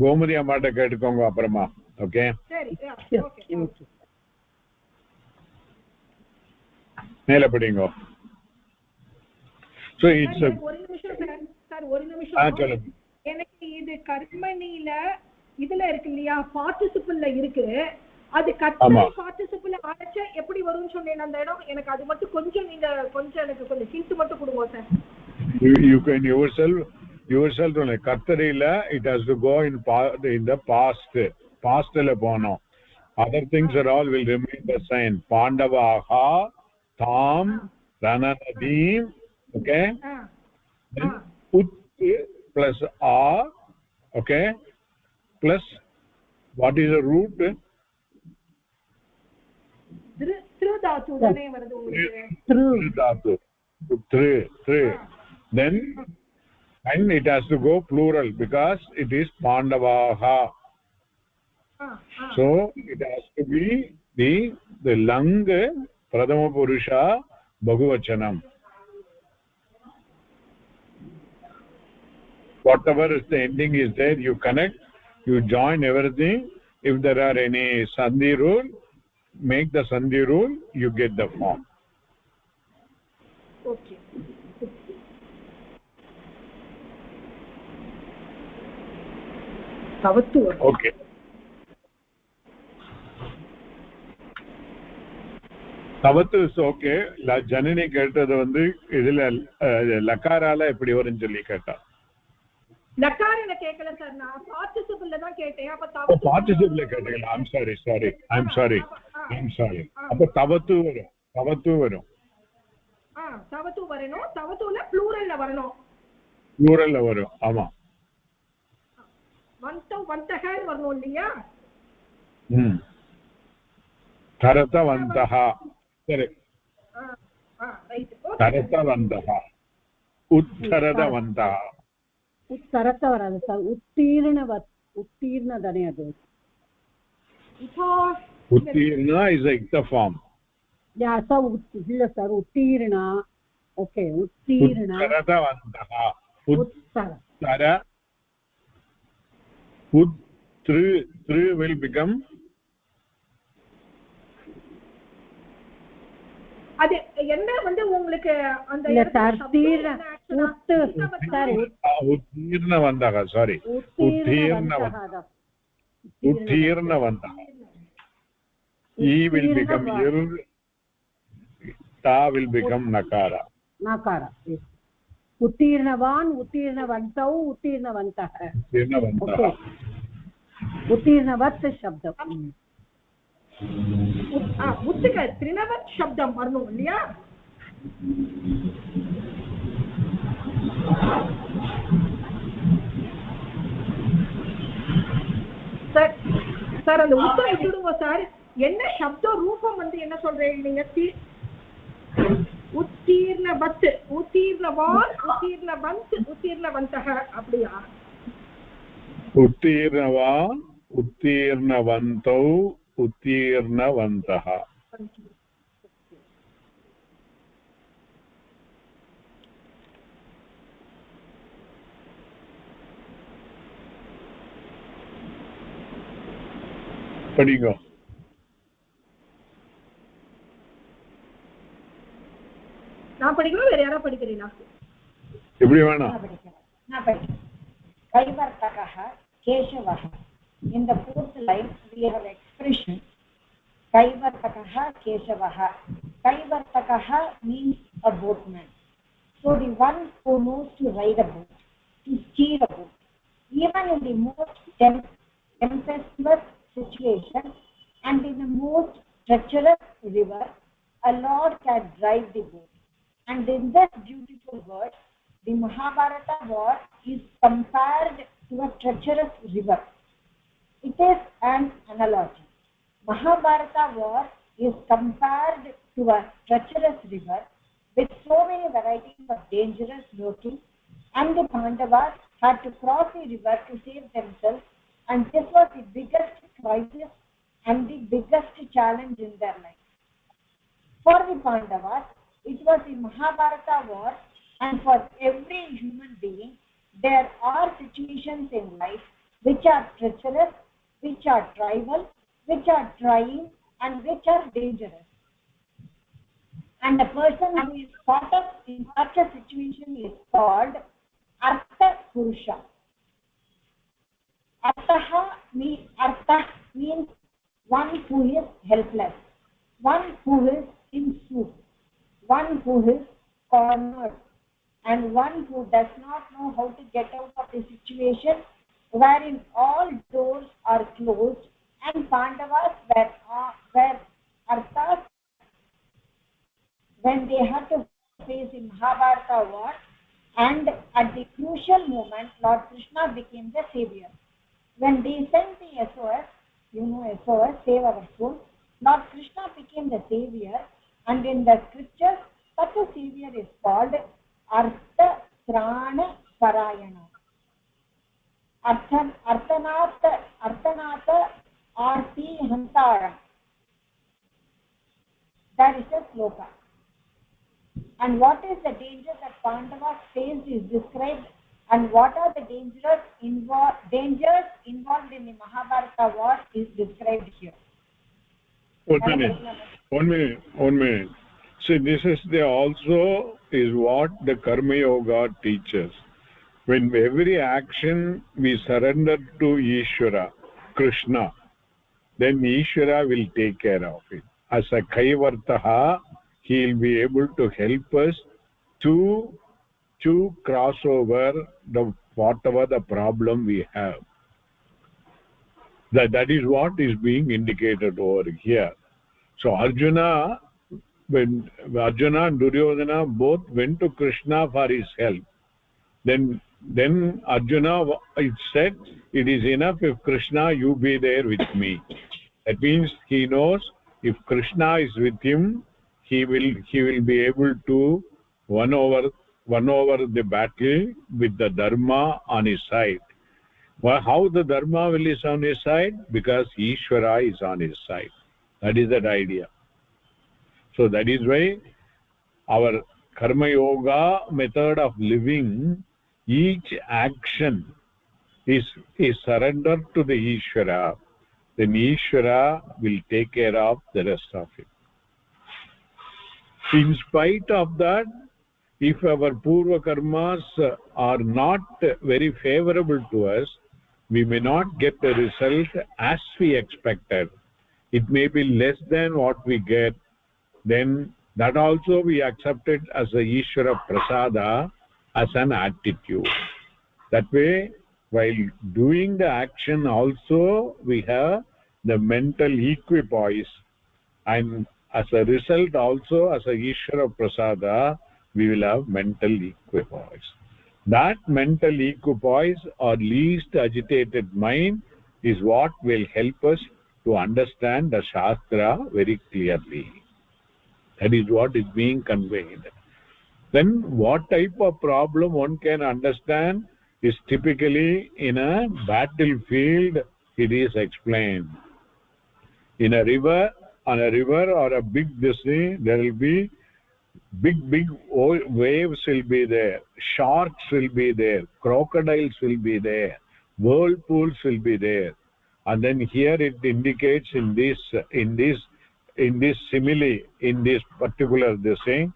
கோமதி அம்மாட்ட கேட்டுக்கோங்க அப்புறமா. ஓகே சரி ஓகே மேல படிங்க. சோ இட்ஸ் ஒரு நிமிஷம் சார் ஒரு நிமிஷம். எனக்கு இது கர்மணில இதுல இருக்கு இல்லையா, பார்ட்டிசிபிள்ல இருக்கு. அது கர்மணி பார்ட்டிசிபிள் ஆச்ச எப்படி வரும்னு சொன்னேன் அந்த இடம். எனக்கு அது மட்டும் கொஞ்சம் நீங்க எனக்கு கொஞ்சம் ஹிண்ட் மட்டும் கொடுங்க sir. you can yourself only கர்த்தரில it has to go in the past la போணும். other things are all will remain the same. பாண்டவாஹா தாம் ரணநதீம். okay, then ut plus a, okay, plus what is the root? thru dhatu தானே வருது உங்களுக்கு. thru dhatu. thru. Then and it has to go plural because it is Pandavaha. So it has to be the lang pradama purusha bahuvachanam. Whatever is the ending is there, you connect, you join everything. If there are any sandhi rule, make the sandhi rule, you get the form. Okay. Tavattu. Okay. Tavattu is okay. Janani கேட்டது வந்து இதுல லகாரால எப்படி வரும்னு சொல்லி கேட்டா. லகாரல கேக்கல sir, நான் பார்ட்டிசிபிள்ல தான் கேட்டேன். அப்ப தவத்து பார்ட்டிசிபிள்ல கேட்டீங்களா? I'm sorry. அப்ப தவத்து வரும். தவத்து வரணும். தவத்துல ப்ளூரல்ல வரும். ஆமா. வந்தஹன்னு வரணும் இல்லையா? தரதவந்தஹ. சரி. ரைட். தரதவந்தஹ. உத்தரதவந்தஹ. உத்தரத்த வராது சார். உத்தீர்ண தானே அது. உத்தீர்ண is a ikta form. Yeah, so இல்ல சார், உத்தீர்ணா. Okay, உத்தீர்ணா. உத்தரதவந்தஹ. உத்தர. Three will become. அது என்ன வந்து உங்களுக்கு அந்த உத்தீர்ண வந்தக. சாரி, உத்தீர்ண வந்தக. E will become ir, ta will become nakara. Yes. உத்தீர்ணவான், உத்தீர்ணவந்தௌ, உத்தீர்ணவந்தஹ. உத்தீர்ணவந்தஹ. உத்தீர்ணவத் சப்தம். உத்துக த்ரிணவத் சப்தம் வரணும் இல்லையா? சார் அந்த உத்தர விட்டுடுங்க சார். என்ன சப்த ரூபம் வந்து என்ன சொல்றீங்க நீங்க? உத்தீர்ணவத், உத்தீர்ணவான், உத்தீர்ணவந்த், உத்தீர்ணவந்தஹ அப்படியா? உத்தீர்ணவான், உத்தீர்ணவந்தௌ, உத்தீர்ணவந்தஹ. படிங்க. நான் படிக்கணும், வேற யாரா படிக்கிறீங்களா? எப்படி வேணாம். நான் படிக்கிறேன். கைவர்த்தகः கேசவः. In the fourth line we have expression Kaivartakaha Keshavaha. Kaivartakaha means a boatman. So the one who knows to ride a boat, to steer a boat. Even in the most tempestuous situation and in the most treacherous river, a lord can drive the boat. And in this beautiful word, the Mahabharata war is compared to a treacherous river. It is an analogy. Mahabharata war is compared to a treacherous river with so many varieties of dangerous lurking, and the Pandavas had to cross the river to save themselves, and this was the biggest crisis and the biggest challenge in their life. For the Pandavas, it was the Mahabharata war, and for every human being, there are situations in life which are treacherous, which are trivial, which are trying, and which are dangerous. And the person who is caught up in such a situation is called Artha Purusha. Artha means one who is helpless, one who is in soup, one who is cornered, and one who does not know how to get out of the situation wherein all doors are closed, and Pandavas were Arthas when they had to face the Mahabharata war, and at the crucial moment Lord Krishna became the savior. When they sent the SOS, SOS, save our soul, Lord Krishna became the savior, and in the scriptures such a savior is called Artha Prana Parayana. Arthanatha arti hantaram. That is a sloka. And what is the danger that Pandavas faced is described, and what are the dangers involved in the Mahabharata war is described here. 1 minute. See, this is also is what the Karma Yoga teaches. When every action we surrender to Ishvara, Krishna, then Ishvara will take care of it. As a Kaivartaha, he will be able to help us to cross over whatever the problem we have. That is what is being indicated over here. So Arjuna, when Arjuna and Duryodhana both went to Krishna for his help, then Arjuna, it said, it is enough if Krishna, you be there with me. That means he knows if Krishna is with him, he will be able to win over the battle with the dharma on his side. Well, how the dharma is on his side? Because Ishvara is on his side. That is that idea. So that is why our Karma Yoga method of living, each action is surrendered to the Ishvara. Then Ishvara will take care of the rest of it. In spite of that, if our Purva Karmas are not very favorable to us, we may not get the result as we expected. It may be less than what we get. Then that also we accept it as a Ishvara Prasada, as an attitude. That way, while doing the action also, we have the mental equipoise, and as a result also, as a Ishvara Prasada, we will have mental equipoise. That mental equipoise or least agitated mind is what will help us to understand the Shastra very clearly. That is what is being conveyed. Then what type of problem one can understand is typically in a battlefield, it is explained. In a river, on a river or a big sea, there will be big waves will be there, sharks will be there, crocodiles will be there, whirlpools will be there. And then here it indicates in this simile, in this particular thing,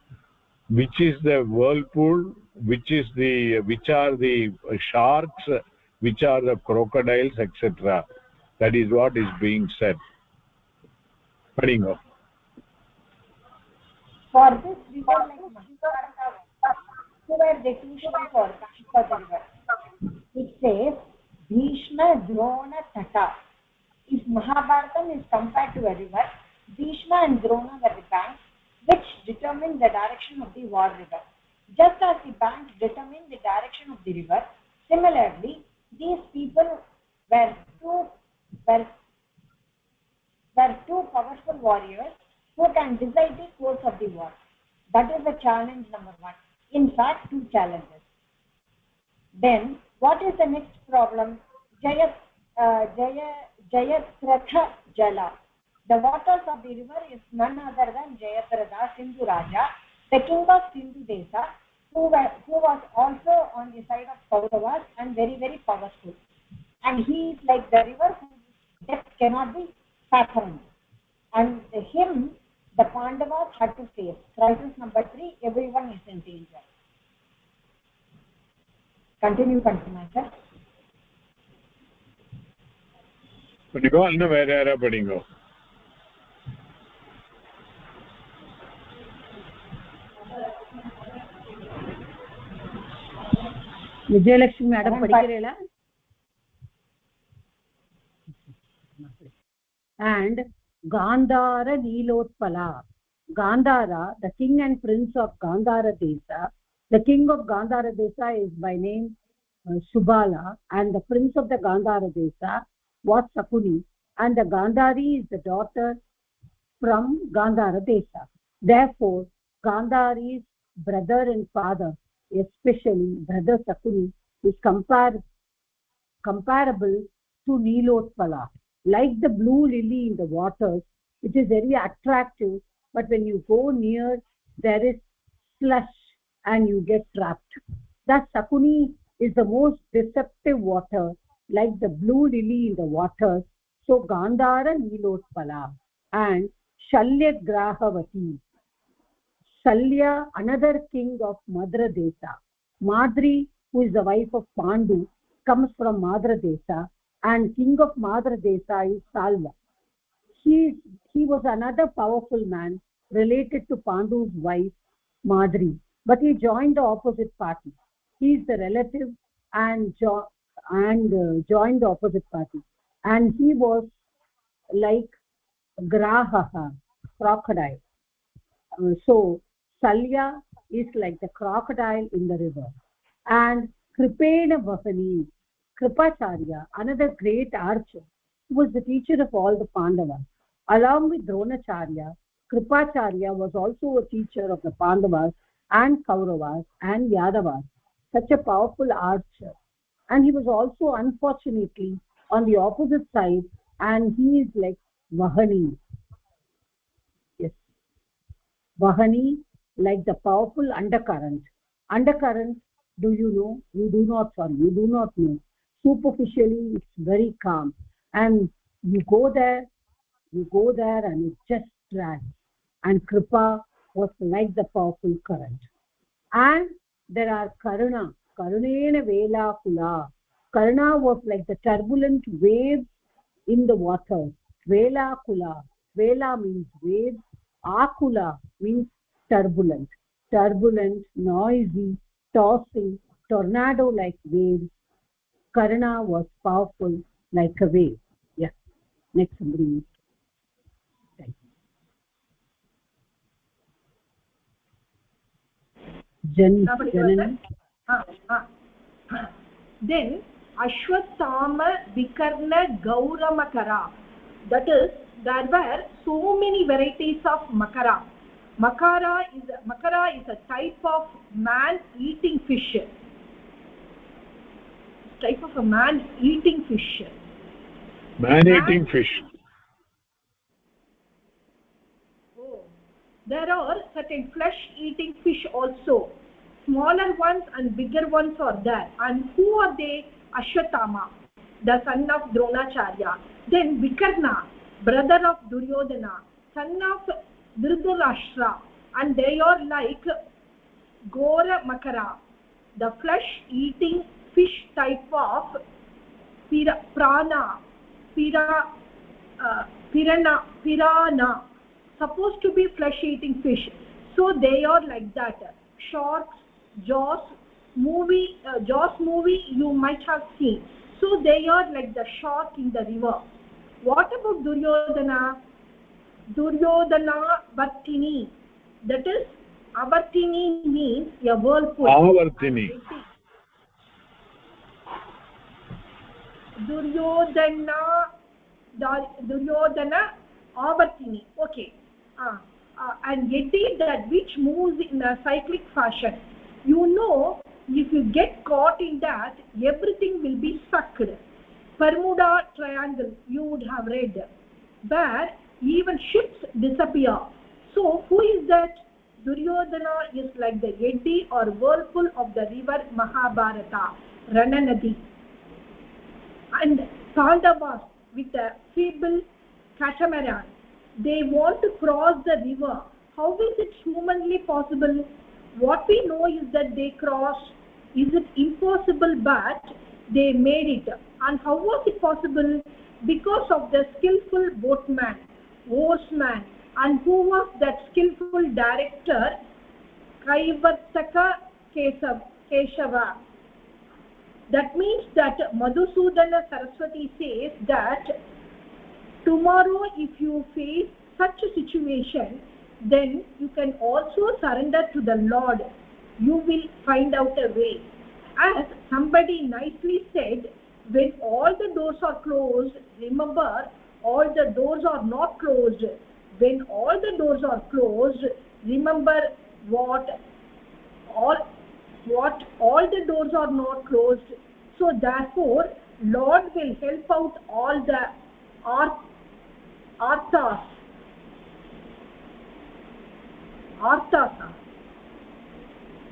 which is the whirlpool, which are the sharks, which are the crocodiles, etc. That is what is being said. Padingo. For this river, like Mahabharata, who were definition for the river? It says Bhishma, Drona, Tata. If Mahabharata is compared to a river, Bhishma and Drona were the banks which determine the direction of the war river. Just as the banks determine the direction of the river, similarly, these people were two powerful warriors who can decide the course of the war. That is the challenge number one. In fact, two challenges. Then, what is the next problem? Jayatratha Jala. The waters of the river is none other than Jayatratha, Sindhu Raja, the king of Sindhu Desa, who was also on the side of Kauravas and very, very powerful. And he is like the river whose depth cannot be fathomed. And him, the Pandavas had to face. Crisis number 3, everyone is in danger. Continue, sir. Padingo, anna vera padingo. Vijayalakshmi madam padikirela. And Gandhara Nilotpala. Gandhara, the king and prince of Gandhara Desa. The king of Gandhara Desa is by name Subala, and the prince of the Gandhara Desa was Sakuni, and the Gandhari is the daughter from Gandhara Desa. Therefore, Gandhari's brother and father, especially brother Sakuni, is comparable to Nilotpala. like the blue lily in the waters. It is very attractive, but when you go near, there is slush and you get trapped. Thus, Sakuni is the most deceptive water, like the blue lily in the waters. So, Gandhara Nilotpala and Shalyagrahavati. Shalya, another king of Madra Desa. Madri, who is the wife of Pandu, comes from Madra Desa, and king of Madra Desa is Salva. He was another powerful man related to Pandu's wife Madri, but he joined the opposite party. He is the relative and joined the opposite party, and he was like Grahaha, crocodile. So Salya is like the crocodile in the river. And Kripena Vahani, Kripacharya, another great archer, who was the teacher of all the Pandavas. Along with Dronacharya, Kripacharya was also a teacher of the Pandavas and Kauravas and Yadavas, such a powerful archer. And he was also, unfortunately, on the opposite side, and he is like Vahani. Yes. Vahani, like the powerful undercurrent. Undercurrent, do you know? You do not, sorry, you do not know. Superficially, it's very calm. And you go there and it just drags. And Kripa was like the powerful current. And there are Karuna, Karunena Vela Kula. Karuna was like the turbulent waves in the water. Vela Kula. Vela means waves. Akula means turbulent. Turbulent, noisy, tossing, tornado-like waves. Karna was powerful like a wave. Yeah. Next, somebody. Then Ashwathama Vikarna Gauramakara. That is, there were so many varieties of makara. Makara is a type of man-eating fish. Type of a man-eating fish. Man-eating fish. Oh, there are certain flesh-eating fish also. Smaller ones and bigger ones are there. And who are they? Ashwathama, the son of Dronacharya. Then Vikarna, brother of Duryodhana, son of Dhritarashtra, and they are like Gora Makara, the flesh-eating fish type of piranha, supposed to be flesh-eating fish. So they are like that. Sharks, Jaws movie you might have seen. So they are like the shark in the river. What about Duryodhana? Duryodhana Vartini. That is, Avartini means a whirlpool. Avartini. Duryodhana Avartini. Okay. And eddy, that which moves in a cyclic fashion. You know, if you get caught in that, everything will be sucked. Bermuda Triangle, you would have read, where even ships disappear. So who is that? Duryodhana is like the eddy or whirlpool of the river Mahabharata, Rananadi. And Pandavas with a feeble catamaran, they want to cross the river. How is it humanly possible? What we know is that they crossed. Is it impossible? But they made it. And how was it possible? Because of the skillful boatman, oarsman. And who was that skillful director? Kaivartaka Keshava. That means that Madhusudana Saraswati says that tomorrow if you face such a situation, then you can also surrender to the Lord. You will find out a way. As somebody nicely said, when all the doors are closed, remember, all the doors are not closed. When all the doors are closed, remember what all the doors are not closed. So therefore, Lord will help out all arthas.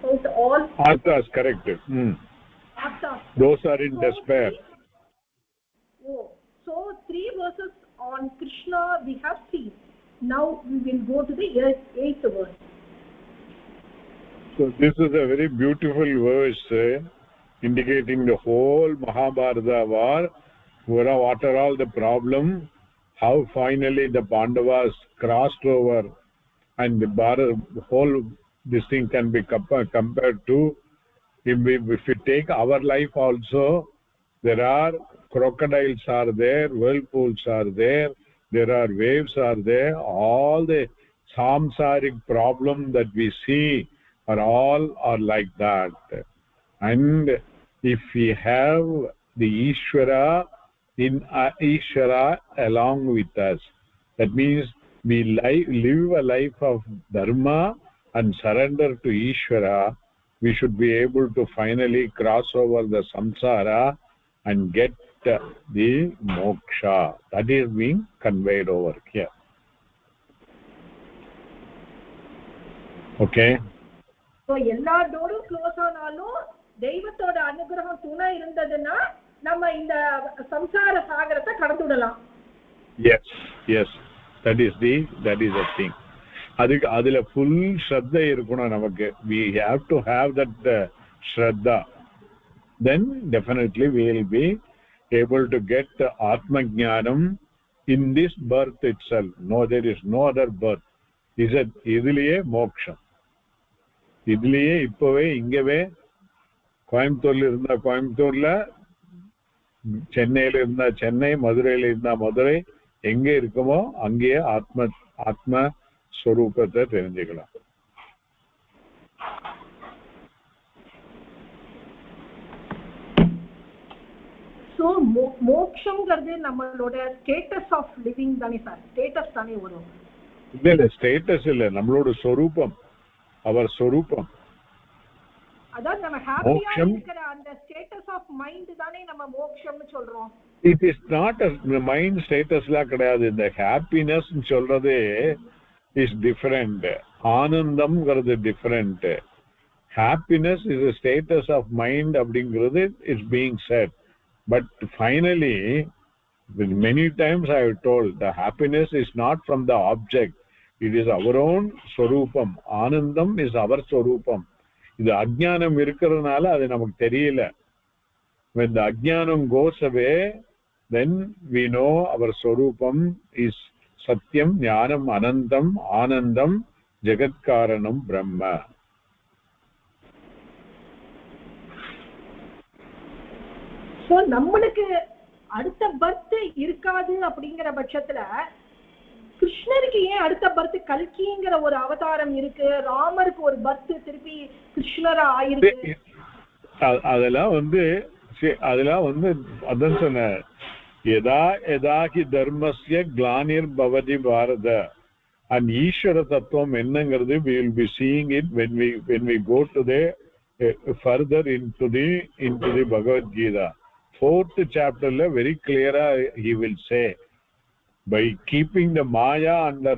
So it's all arthas, correct. arthas. Those are in despair. So 3 verses on Krishna we have seen. Now we will go to the 8th verse. So this is a very beautiful verse indicating the whole Mahabharata war, what are all the problems, how finally the Pandavas crossed over, and the whole this thing can be compared to, if we take our life also, there are crocodiles are there, whirlpools are there, there are waves are there, all the samsaric problems that we see are like that. And if we have the Ishvara along with us, that means we live a life of dharma and surrender to Ishvara, we should be able to finally cross over the samsara and get the moksha. That is being conveyed over here. Okay. So எல்லா டோரும் close ஆனாலும் தெய்வத்தோட அனுகிரகம் துணை இருந்ததுன்னா நம்ம இந்த சம்சார சாகரத்தை கடந்து விடலாம். Yes, that is the thing. அதுல full ஸ்ரத்த இருக்கணும் நமக்கு. We have to have that shraddha. Then definitely we will be able to get atma jnanam in this birth itself. No, there is no other birth. இதுலயே மோட்சம். இதுலயே இப்பவே இங்கவே கோயம்புத்தூர்ல இருந்தா கோயம்புத்தூர்ல, சென்னையில இருந்தா சென்னை, மதுரையில இருந்தா மதுரை, எங்க இருக்குமோ அங்கேயே ஆத்ம ஸ்வரூபத்தை தெரிஞ்சுக்கலாம். ஸோ மோக்ஷங்கிறது நம்மளோட ஸ்டேட்டஸ் ஆஃப் லிவிங் தானே சார்? ஸ்டேட்டஸ் தானே வரும்? இல்ல ஸ்டேட்டஸ் இல்ல, நம்மளோட ஸ்வரூபம், அவர் ஸ்வரூபம். அதாவது நம்ம ஹாப்பியா இருக்கிற அந்த ஸ்டேட்டஸ் ஆஃப் மைண்ட் தானே நம்ம மோக்ஷம்னு சொல்றோம். It is not a mind ஸ்டேட்டஸ்லாம் கிடையாது. இந்த ஹாப்பினஸ் சொல்றது இஸ் டிஃபரெண்ட், ஆனந்தம்ங்கிறது different. Happiness is a status of mind அப்படிங்கிறது is being said. But finally, many times I have told, the happiness is not from the object. It is our own swarupam. Anandam is our swarupam. இது அஜ்ஞானம் இருக்கிறதுனால அது நமக்கு தெரியல. When the ajnanam goes away, then we know our swarupam is satyam, jnanam, anandam, anandam, jagatkaranam, brahma. So நம்மளுக்கு அடுத்த birth இருக்காது அப்படிங்கிற பட்சத்துல கிருஷ்ணருக்கு ஏன் அடுத்த பர்த் கல்கிங்கிற ஒரு அவதாரம் இருக்கு, ராமருக்கு ஒரு பர்த் திருப்பி கிருஷ்ணரா ஆயிருக்கு? அதெல்லாம் அதான் சொன்ன, யதா யதாகி தர்மஸ்ய கிளானிர் பவதி பாரத. அண்ட் ஈஸ்வர தத்துவம் என்னங்கிறது we will be seeing it when we go to the further into the Bhagavad Gita. 4th chapter very clear he will say, by keeping the maya under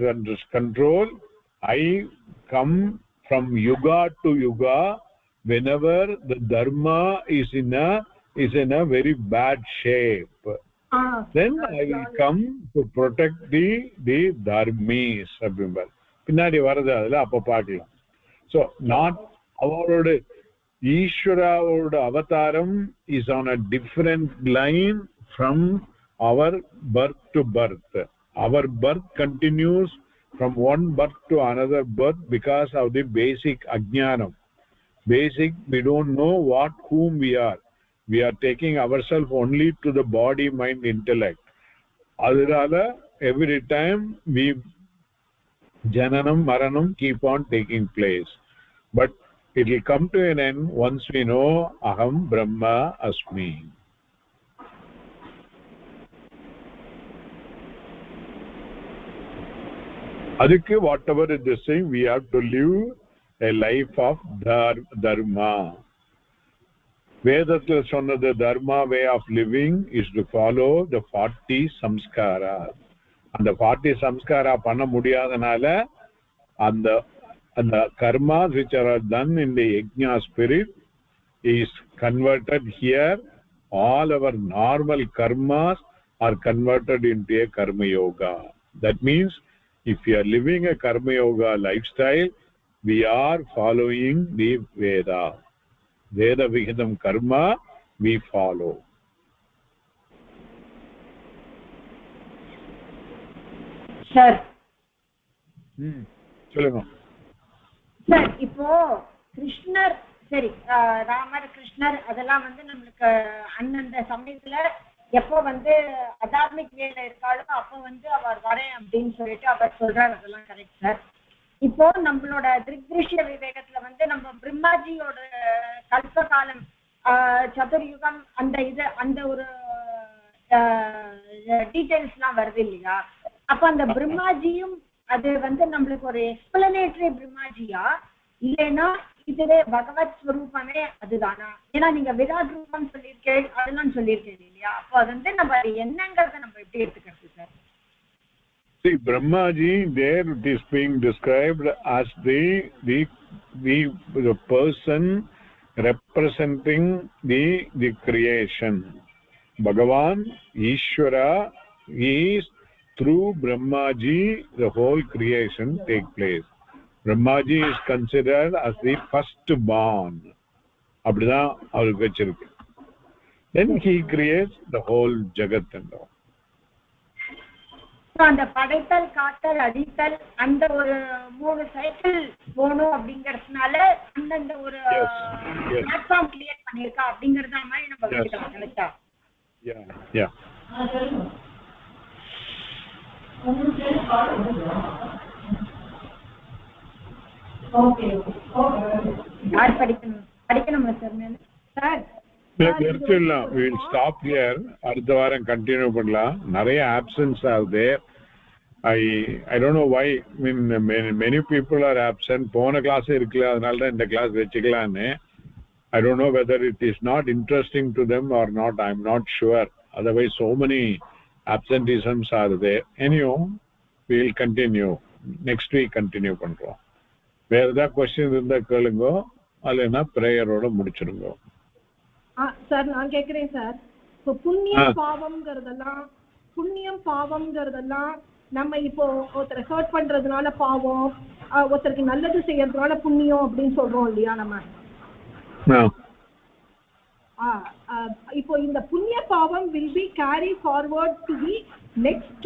control, I come from yuga to yuga. Whenever the dharma is in a very bad shape, then I will come to protect the dharmis. பின்னாடி வரது அதுல அப்ப பார்க்கலாம். So not அவரோட ஈஸ்வராவோட அவதாரம் is on a different line from our birth to birth. Our birth continues from one birth to another birth because of the basic ajnanam. Basic, we don't know whom we are. We are taking ourselves only to the body, mind, intellect. Adhirala, every time we jananam, maranam keep on taking place. But it will come to an end once we know aham brahma asmi. Adikku whatever is the same, we have to live a life of dharma. வேதத்துல சொன்னது dharma way of living is to follow the 40 samskara. அந்த 40 samskara பண்ண முடியாதனால அந்த அந்த karmas which are done in the yajna spirit is converted here. All our normal karmas are converted into a karma yoga. That means if we are living a karma yoga lifestyle, we are following the Veda. Veda vihidam karma we follow. Sir சொல்லுங்க sir. இப்போ கிருஷ்ணர் சரி ராமர் கிருஷ்ணர் அதெல்லாம் வந்து நம்மளுக்கு அந்தந்த சமயத்துல எப்போ வந்து அதார்மிக் வேலை இருக்காளோ அப்போ வந்து அவர் வரேன் அப்படின்னு சொல்லிட்டு அவர் சொல்றாரு. அதெல்லாம் கரெக்ட் சார். இப்போ நம்மளோட திருஷ்ய விவேகத்துல வந்து நம்ம பிரம்மாஜியோட கல்ப காலம் சதுர்யுகம் அந்த ஒரு டீடைல்ஸ் எல்லாம் வருது இல்லையா? அப்ப அந்த பிரம்மாஜியும் அது வந்து நம்மளுக்கு ஒரு எக்ஸ்பிளனேட்டரி பிரம்மாஜியா இல்லைன்னா இதுவே பகவத் ஸ்வரூபமே அதுதானா? ஏன்னா நீங்க விராட் ரூபம் சொல்லியிருக்கேன் அதெல்லாம் சொல்லியிருக்கேன் இல்லையா? அப்போ அது வந்து நம்ம என்னங்கிறத நம்ம எப்படி எடுத்துக்கிறது sir? See, Brahmaji, there it is being described as the person representing the creation. Bhagavan, Ishvara, is through Brahmaji the whole creation take place. Brahmaji is considered as the first born. Abdha avarukku vechirukku. Then he creates the whole Jagat and all. அந்த படைத்தல் காத்தல் அடித்தல் அந்த ஒரு 3 cycle போகணும் அப்படிங்கறதுனால அந்தந்த ஒரு பிளாட்ஃபார்ம் கிரியேட் பண்ணிருக்கா அப்படிங்கறத மாதிரி நம்ம வச்சுக்கலாம். கரெக்ட்டா? Yeah. ஓகே. யார் படிக்கணும் sir? நிறுத்திடலாம். we will stop here. அடுத்த வாரம் கண்டினியூ பண்ணலாம். நிறைய absence are there. I don't know why. I mean many people are absent. போன கிளாஸ் இருக்குல்ல, அதனால தான் இந்த class வச்சுக்கலான்னு. I don't know whether it is not interesting to them or not. I'm not sure. Otherwise so many absenteeisms are there. Anyhow, we will continue. Next week continue பண்றோம். வேற ஏதாவது question இருந்தா கேளுங்க, இல்லைன்னா பிரேயரோட முடிச்சிருங்க. சார் நான் கேட்குறேன் sir. இப்போ புண்ணியம் பாவம்ங்கிறதெல்லாம் நம்ம இப்போ ஒருத்தரை ஹர்ட் பண்றதுனால பாவம், ஒருத்தருக்கு நல்லது செய்யறதுனால புண்ணியம் அப்படின்னு சொல்றோம் இல்லையா நம்ம? இப்போ இந்த புண்ணிய பாவம் will be carry forward to the next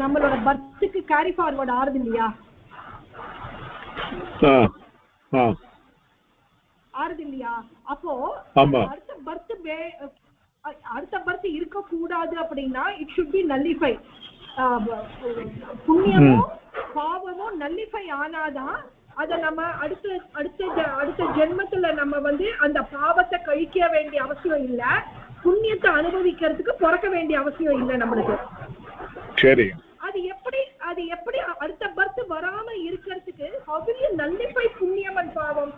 நம்மளோட பர்த்துக்கு கேரி ஃபார்வர்ட் ஆறுது இல்லையா? ஆறுது இல்லையா? அப்போ அடுத்த பர்த் இருக்க கூடாது அப்படின்னா இட் ஷுட் பி நல்லிஃபை. புண்ணியமும் பாவமும் நல்லிஃபை ஆனாதான் அத நம்ம அடுத்த ஜென்மத்துல நம்ம வந்து அந்த பாவத்தை கழிக்க வேண்டிய அவசியம் இல்ல, புண்ணியத்தை அனுபவிக்கிறதுக்கு பிறக்க வேண்டிய அவசியம் இல்லை நம்மளுக்கு. சரி, அது எப்படி அடுத்த பர்த் வராம இருக்கிறதுக்கு how will you nullify புண்ணியம் and பாவம்?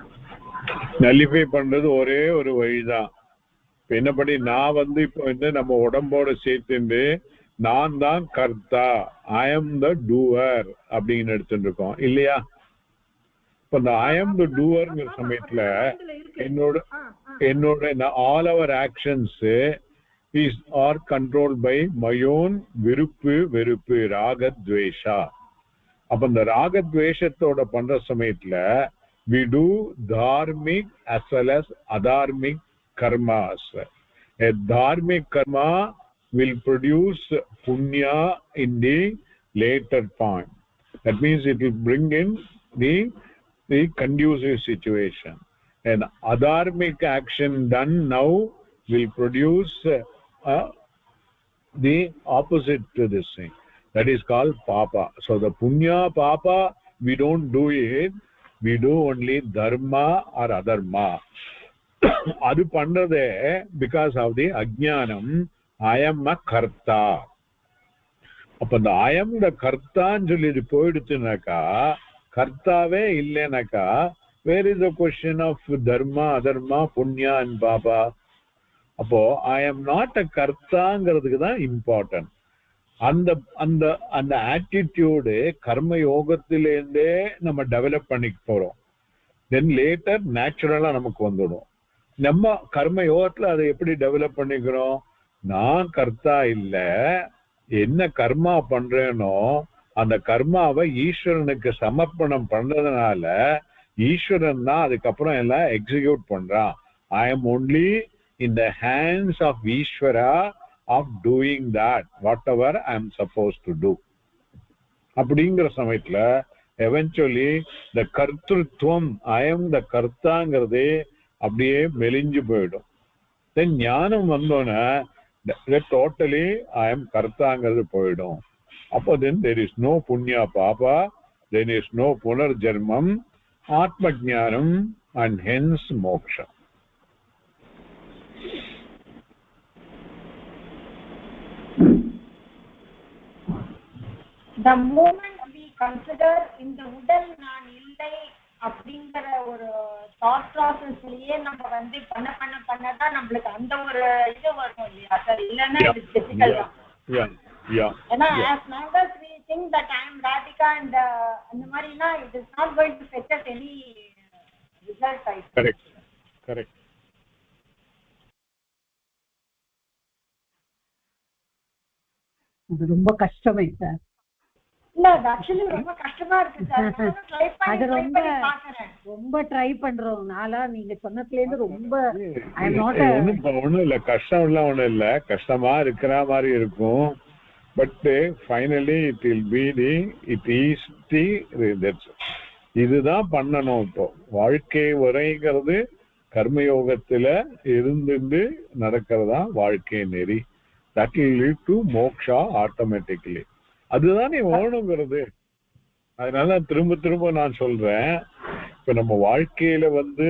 நல்லிஃபை பண்றது ஒரே ஒரு வழிதான். என்னப்படி நான் வந்து இப்போ வந்து நம்ம உடம்போட சேர்த்து நான் தான் கர்த்தா, ஐ எம் த டூவர் அப்படின்னு எடுத்துட்டு இருக்கோம் இல்லையா? இப்ப இந்த ஐ எம் த டூவர்ங்கிற சமயத்துல என்னோட all our actions are controlled by my own வெறுப்பு ராகத்வேஷா. அப்ப இந்த ராகத்வேஷத்தோட பண்ற சமயத்துல we do dharmic as well as adharmic karmas. A dharmic karma will produce punya in the later point. That means it will bring in the conducive situation. An adharmic action done now will produce the opposite to this thing. That is called papa. So the punya papa we don't do it, we do only dharma or adharma. adu pandradhe because of the ajnanam. I am a karta. appo the I am the karta nu solli poidutunaka kartave illenaka where is the question of dharma, adharma, punya and papa? அப்போ I am not a கர்த்தாங்கிறதுக்கு தான் important. அந்த அந்த அந்த attitude கர்ம யோகத்திலேருந்தே நம்ம develop பண்ணிக்க போறோம். Then later நேச்சுரலா நமக்கு வந்துடும். நம்ம கர்ம யோகத்துல அதை எப்படி டெவலப் பண்ணிக்கிறோம்? நான் கர்த்தா இல்ல, என்ன கர்மா பண்றேனோ அந்த கர்மாவை ஈஸ்வரனுக்கு சமர்ப்பணம் பண்றதுனால ஈஸ்வரன் தான் அதுக்கப்புறம் எல்லாம் எக்ஸிக்யூட் பண்றான். I am only in the hands of Ishvara of doing that whatever I am supposed to do. அப்படிங்கிற சமயத்துல eventually the கர்த்தృత్వం I am the கர்த்தாங்கிறதே அப்படியே மெலிஞ்சு போயிடும். தென் ஞானம் வந்தோன்னே totally I am கர்த்தாங்கிறது போயிடும். அப்போ then there is no punya papa, there is no punarjarmam, atma jnanam and hence moksha. The moment we consider in the udal நான் இல்லை அப்படிங்கிற ஒரு தாட் ப்ராசஸ்லயே நம்ம வந்து பண்ணதான் நம்மளுக்கு அந்த ஒரு இது வரும் இல்லையா சார்? இல்லைன்னா இது டிஃபிகல்ட் தான். ஏன்னா as long as we think that I am Radhika and அந்த மாதிரினா it is not going to fetch us any result. Correct. அது ரொம்ப கஷ்டமே சார். இல்ல அது ஆக்சுவலி ரொம்ப கஷ்டமா இருக்கு சார். அது ரொம்ப ட்ரை பண்றோம். நாளா நீங்க சொன்னதுல இருந்து ரொம்ப ஐ அம் நாட் ஒண்ணும் இல்ல, கஷ்டம் எல்லாம் ஒண்ணும் இல்ல, கஷ்டமா இருக்கிற மாதிரி இருக்கும். But finally it will be it is இதுதான் பண்ணணும். இப்போ வாழ்க்கை வரைங்கிறது கர்மயோகத்துல இருந்து நடக்கிறதா வாழ்க்கை நெறி. that will lead to moksha automatically. அதுதான் நீ வேணுங்கிறது. அதனால திரும்ப நான் சொல்றேன், இப்ப நம்ம வாழ்க்கையில வந்து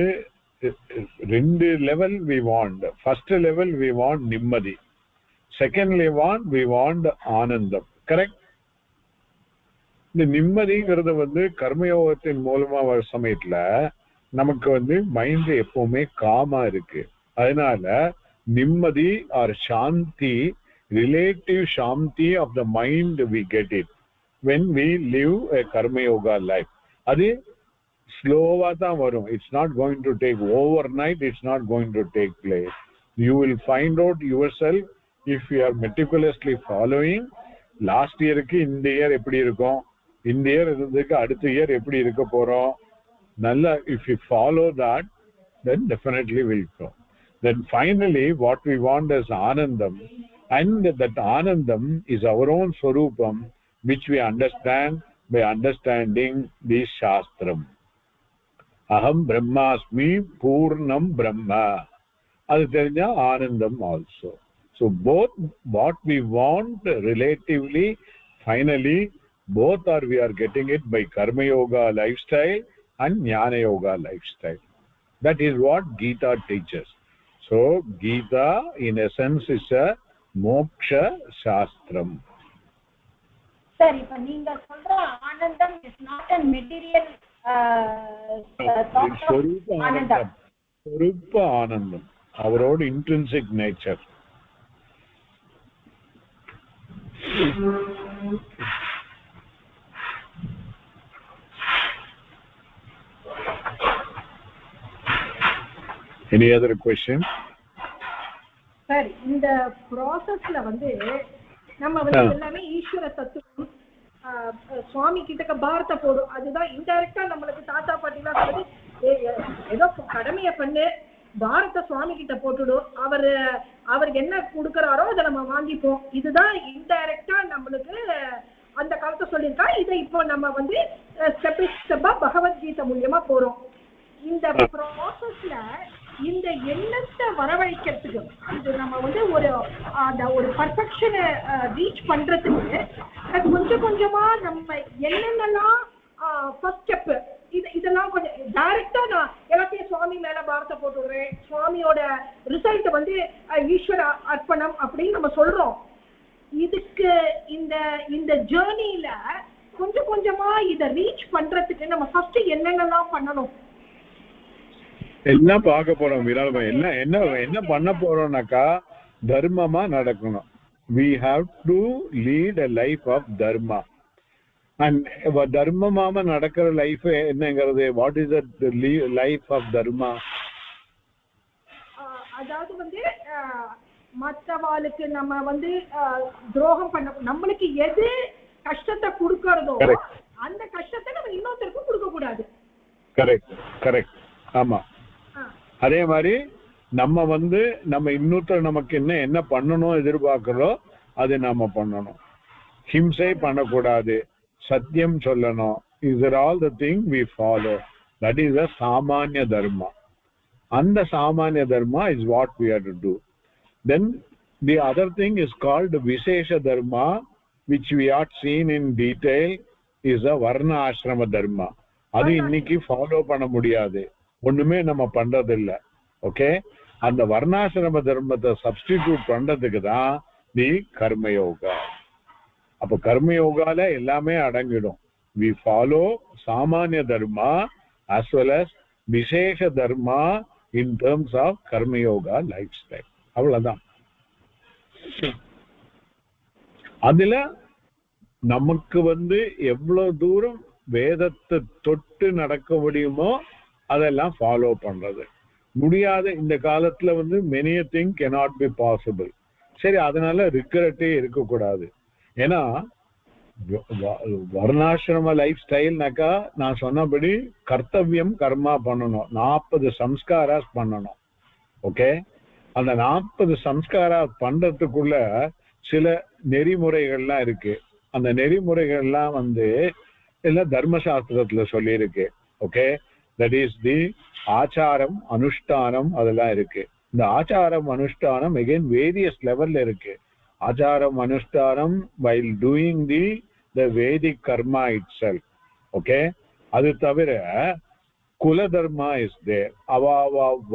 2 level we want. First level we want நிம்மதி, செகண்ட் லெவல் we want ஆனந்தம். கரெக்ட்? இந்த நிம்மதிங்கிறது வந்து கர்மயோகத்தின் மூலமா வர சமயத்துல நமக்கு வந்து மைண்ட் எப்பவுமே காமா இருக்கு. அதனால நிம்மதி or shanti, relative shanti of the mind, we get it when we live a karma yoga life. adi slowa da varum. It's not going to take overnight, it's not going to take place. You will find out yourself if you are meticulously following. last year ku இந்த year எப்படி இருக்கும், இந்த year இருந்ததுக்கு அடுத்த year எப்படி இருக்க போறோம், நல்ல if you follow that, then definitely will go. Then finally what we want is anandam, and that anandam is our own swarupam, which we understand by understanding this shastram. Aham brahmasmi purnam brahma. Adu therinja anandam also. So both what we want relatively, finally both are we are getting it by karma yoga lifestyle and jnana yoga lifestyle. That is what Gita teaches. So Gita in essence is a moksha shastram. சரி, இப்ப நீங்க சொல்ற ஆனந்தம் is not a material thought of ஆனந்தம். Swarupa anandam, our own intrinsic nature. Any other question? Sir, இந்த ப்ராசஸ்ல வந்து நம்ம வந்து எல்லாமே ஈஸ்வர தத்துவம் சுவாமி கிட்டக்க பாரத்தை போடும். அதுதான் இன்டைரக்டா நம்மளுக்கு தாத்தா பாட்டிலாம் சொல்லுது, ஏதோ கடமையை பண்ணு, பாரத்தை சுவாமி கிட்ட போட்டுடும், அவருக்கு என்ன கொடுக்கறாரோ அதை நம்ம வாங்கிப்போம். இதுதான் இன்டைரக்டா நம்மளுக்கு அந்த காலத்தை சொல்லியிருக்கா. இதை இப்போ நம்ம வந்து ஸ்டெப் பை ஸ்டெப்பா பகவத்கீதை மூலியமா போறோம். இந்த ப்ராசஸ்ல இந்த எண்ணத்தை வரவழைக்கிறதுக்கு, இது நம்ம வந்து ஒரு பர்ஃபெக்ஷனை ரீச் பண்றதுக்கு கொஞ்சம் கொஞ்சமா நம்ம என்னென்னலாம் ஃபர்ஸ்ட் ஸ்டெப் இதெல்லாம் கொஞ்சம் டைரக்டா நான் எல்லாத்தையும் சுவாமி மேல பாரத்தை போட்டு விடுறேன், சுவாமியோட ரிசல்ட் வந்து ஈஸ்வர அர்ப்பணம் அப்படின்னு நம்ம சொல்றோம். இதுக்கு இந்த ஜேர்னில கொஞ்சம் கொஞ்சமா இதை ரீச் பண்றதுக்கு நம்ம ஃபர்ஸ்ட் என்னென்னலாம் பண்ணணும், என்ன பார்க்க போறோம் விரால் என்ன என்ன என்ன பண்ண போறோம்னாக்கா தர்மமா நடக்கணும். we have to lead a life of dharma. and தர்மமாம நடக்கிற லைஃப் என்னங்கிறது, what is the life of dharma? அதாவது வந்து மற்றவாளுக்கு நம்ம வந்து துரோகம் பண்ண, நம்மளுக்கு எது கஷ்டத்தை கொடுக்கறதோ அந்த கஷ்டத்தை நம்ம இன்னொருத்தருக்கும் கொடுக்க கூடாது. Correct correct. ஆமா, அதே மாதிரி நம்ம வந்து நம்ம இன்னொருத்தர் நமக்கு என்ன பண்ணணும் எதிர்பார்க்கிறோம் அது நாம பண்ணணும். ஹிம்சை பண்ணக்கூடாது, சத்தியம் சொல்லணும். these are all the things we follow. that is a samanya dharma. and the samanya dharma is what we have to do. then the other thing is called vishesha dharma, which we have seen in detail, is a varna ashrama dharma. அது இன்னைக்கு follow பண்ண முடியாது, ஒண்ணுமே நம்ம பண்றது இல்ல. Okay, அந்த வர்ணாசிரம தர்மத்தை சப்ஸ்டிடியூட் பண்றதுக்கு தான் தி கர்மயோகா. அப்ப கர்மயோகால எல்லாமே அடங்கிடும். we follow சாமானிய தர்மா as well as விசேஷ தர்மா in terms of karma yoga life style. அவ்வளவுதான். அதுல நமக்கு வந்து எவ்வளவு தூரம் வேதத்தை தொட்டு நடக்க முடியுமோ அதெல்லாம் ஃபாலோ பண்றது. முடியாத இந்த காலத்துல வந்து many a thing cannot be possible. சரி, அதனால ரிக்ரெட்டே இருக்கக்கூடாது. ஏன்னா வர்ணாசிரம லைஃப் ஸ்டைல்னாக்கா நான் சொன்னபடி கர்த்தவியம் கர்மா பண்ணணும், 40 சம்ஸ்காரா பண்ணணும். ஓகே, அந்த 40 சம்ஸ்காரா பண்றதுக்குள்ள சில நெறிமுறைகள்லாம் இருக்கு. அந்த நெறிமுறைகள்லாம் வந்து எல்லாம் தர்மசாஸ்திரத்துல சொல்லியிருக்கு. ஓகே, தட் இஸ் தி ஆச்சாரம் அனுஷ்டானம், அதெல்லாம் இருக்கு. இந்த ஆச்சாரம் அனுஷ்டானம் again வேரியஸ் லெவல்ல இருக்கு. ஆச்சாரம் அனுஷ்டானம் while doing the Vedic karma itself. Okay, அது தவிர குல தர்மா இஸ் தேர். அவ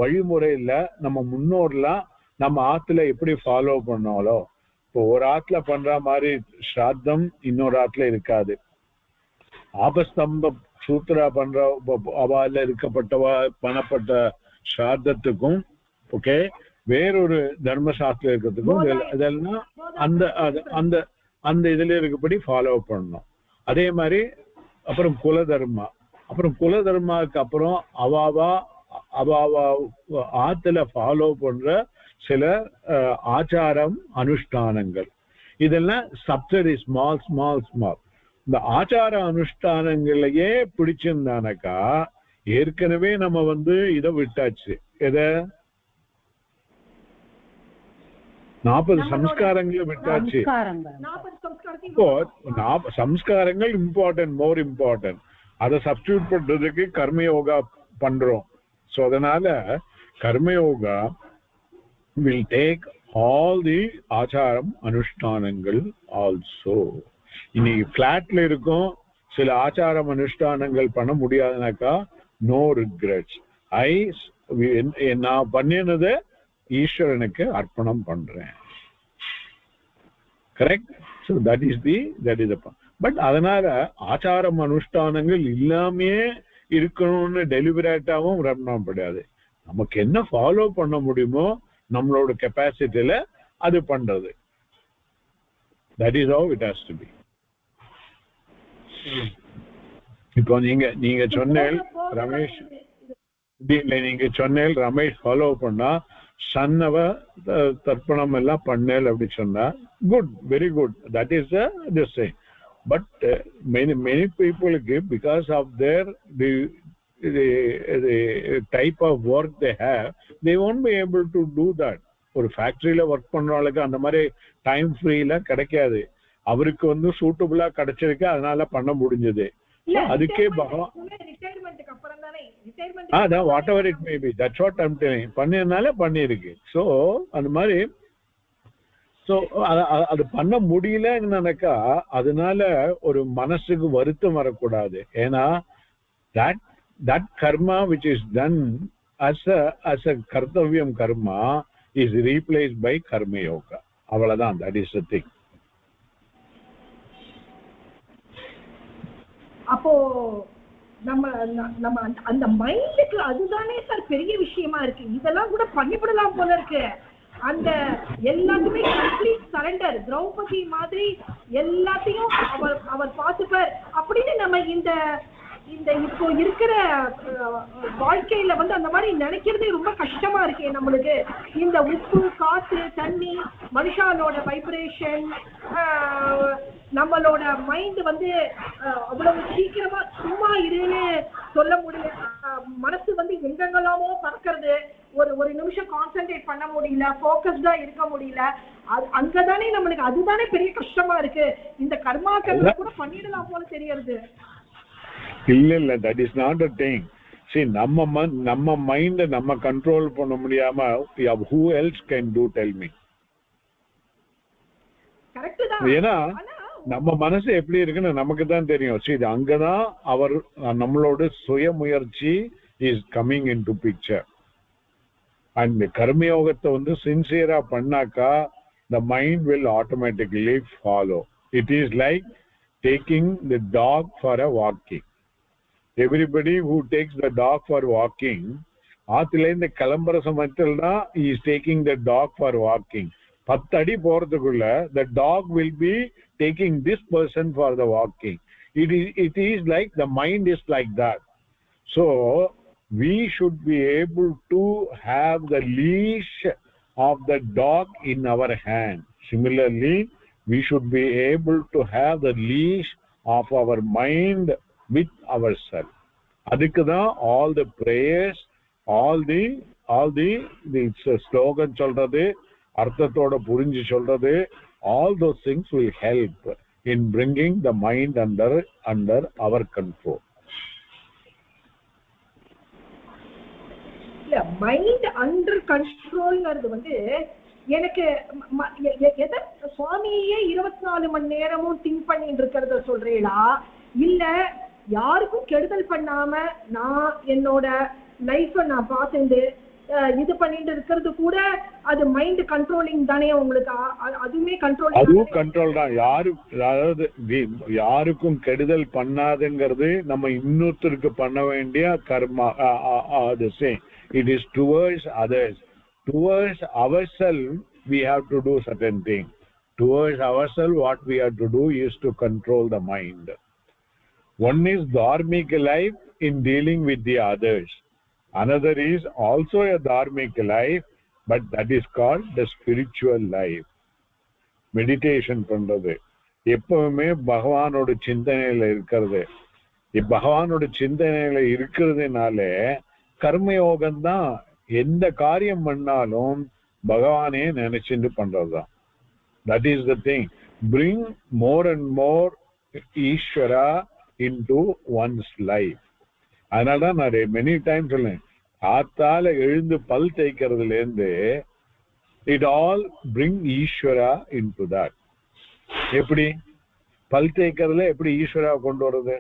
வழிமுறையில நம்ம முன்னோர்லாம் நம்ம ஆத்துல எப்படி ஃபாலோ பண்ணாலோ, இப்போ ஒரு ஆத்துல பண்ற மாதிரி ஸ்ராத்தம் இன்னொரு ஆத்துல இருக்காது. ஆபஸ்தம்ப சூத்ரா பண்ற அவால இருக்கப்பட்டவா பண்ணப்பட்ட ஸ்ராத்தத்துக்கும் ஓகே வேறொரு தர்மசாஸ்திரம் இருக்கிறதுக்கும் இதெல்லாம் அந்த அந்த அந்த இதுல இருக்கப்படி ஃபாலோ பண்ணணும். அதே மாதிரி அப்புறம் குல தர்மா, அப்புறம் குல தர்மாவுக்கு அப்புறம் அவாவா ஆத்துல ஃபாலோ பண்ற சில ஆச்சாரம் அனுஷ்டானங்கள், இதெல்லாம் சப்தரி ஸ்மால் ஸ்மால் ஸ்மால். இந்த ஆச்சார அனுஷ்டானங்களையே பிடிச்சிருந்தானக்கா ஏற்கனவே நம்ம வந்து இதை விட்டாச்சு. எதை 40 சம்ஸ்காரங்களை விட்டாச்சு. இப்போ சம்ஸ்காரங்கள் இம்பார்ட்டன்ட், மோர் இம்பார்ட்டன்ட். அதை சப்ஸ்டியூட் பண்றதுக்கு கர்மயோகா பண்றோம். ஸோ அதனால karma yoga will take all the ஆச்சாரம் அனுஷ்டானங்கள் ஆல்சோ. இன்னைக்கு பிளாட்ல இருக்கும், சில ஆச்சாரம் அனுஷ்டானங்கள் பண்ண முடியாதுனாக்கா நோ ரிக்ரெட்ஸ். நான் பண்ணினதை ஈஸ்வரனுக்கு அர்ப்பணம் பண்றேன். Correct. So that is the but அதனால ஆச்சாரம் அனுஷ்டானங்கள் இல்லாமே இருக்கணும்னு டெலிபரேட்டாவும் ரன் முடியாது. நமக்கு என்ன ஃபாலோ பண்ண முடியுமோ நம்மளோட கெப்பாசிட்டியில அது பண்றது. That is how it has to be. இப்போ நீங்க சொன்னேன் ரமேஷ், நீங்க சொன்னேன் ரமேஷ் ஃபாலோ பண்ணா சன்னவ தர்ப்பணம் எல்லாம் பண்ணேல் அப்படி சொன்னா good, very good, that is this thing. But many people give because of their the type of work they have, they won't be able to do that. ஒரு ஃபேக்டரியில ஒர்க் பண்றவங்களுக்கு அந்த மாதிரி டைம் ஃப்ரீல கிடைக்காது. அவருக்கு வந்து சூட்டபிளா கிடைச்சிருக்கு, அதனால பண்ண முடிஞ்சது. அதுக்கே பகவான் அதான் what ever it may be, that's what I'm telling. பண்ணதுனால பண்ணிருக்கு. ஸோ அந்த மாதிரி ஸோ அது பண்ண முடியலன்னாக்கா அதனால ஒரு மனசுக்கு வருத்தம் வரக்கூடாது. ஏன்னா that karma which is done as a kartavyam karma is replaced by karma yoga. avaladan, that is the thing. அப்போ நம்ம அந்த மைண்டுக்கு அதுதானே சார் பெரிய விஷயமா இருக்கு. இதெல்லாம் கூட பண்ணிவிடலாம் போல இருக்கு. அந்த எல்லாத்துமே கம்ப்ளீட் சரண்டர், திரௌபதி மாதிரி எல்லாத்தையும் அவர் பார்த்துப்பார் அப்படின்னு நம்ம இந்த இப்போ இருக்கிற வாழ்க்கையில அந்த மாதிரி நினைக்கிறதே ரொம்ப கஷ்டமா இருக்கே நம்மளுக்கு. இந்த உப்பு, காற்று, தண்ணி, மனுஷாலோட வைப்ரேஷன், நம்மளோட மைண்ட் அவ்வளவு சீக்கிரமா சும்மா இருன்னு சொல்ல முடியல. மனசு எங்கெங்கெல்லாமோ பறக்கிறது, ஒரு நிமிஷம் கான்சென்ட்ரேட் பண்ண முடியல, போக்கஸ்டா இருக்க முடியல. அங்கதானே நம்மளுக்கு அதுதானே பெரிய கஷ்டமா இருக்கு. இந்த கர்மாக்கள் கூட பண்ணிடலாம் போல தெரியறது. இல்ல, that is not a thing. See, நம்ம மைண்ட் நம்ம கண்ட்ரோல் பண்ண முடியாம who else can do, tell me. ஏன்னா நம்ம மனசு எப்படி இருக்குன்னு நமக்கு தான் தெரியும். சரி, அங்கதான் அவர் நம்மளோட சுய முயற்சி is coming in to picture. And கர்மயோகத்தை சின்சியரா பண்ணாக்கா the mind will automatically follow. It is like taking the dog for a walking. Everybody who takes the dog for walking, ஆத்துல இந்த கிளம்புற சமயத்தில் தான் he is taking the dog for walking. 10 அடி போறதுக்குள்ள the dog will be taking this person for the walking. It is like the mind is like that. So we should be able to have the leash of the dog in our hand. Similarly, we should be able to have the leash of our mind with ourselves. adukku all the prayers, all the slogan solradhu, arthathoda purinji solradhu, all those things will help in bringing the mind under our control. Mind under கண்ட்ரோல்ங்கிறது எனக்கு எதை சுவாமியே 24 மணி நேரமும் think பண்ணிட்டு இருக்கிறத சொல்றீங்களா, இல்ல யாருக்கும் கெடுதல் பண்ணாம நான் என்னோட லைஃப நான் பார்த்து இது பண்ணிட்டு இருக்கிறது கூட அது மைண்ட் கண்ட்ரோலிங் தானே உங்களுக்கு? அதுவுமே அதுவும் கண்ட்ரோல் தான். அதாவது யாருக்கும் கெடுதல் பண்ணாதுங்கிறது நம்ம இன்னொருத்தருக்கு பண்ண வேண்டிய கர்மா. அது same. It is towards others. Towards ourselves we have to do certain things. Towards ourselves what we have to do is to control the mind. One is dharmic life in dealing with the others. Another is also a dharmic life, but that is called the spiritual life. Meditation பண்றது, எப்பவுமே பகவானோட சிந்தனையில இருக்கிறது. பகவானோட சிந்தனையில இருக்கிறதுனால கர்மயோகம் தான். எந்த காரியம் பண்ணாலும் பகவானே நினைச்சுட்டு பண்றதுதான். That is the thing. Bring more and more Ishvara into one's life. அதனாலதான் நான் many times சொல்லேன், ஆத்தால எழுந்து பல் தேய்க்கிறதுல இருந்து it all bring Ishvara into that. எப்படி பல் தேய்க்கிறதுல எப்படி ஈஸ்வரா கொண்டு வர்றது?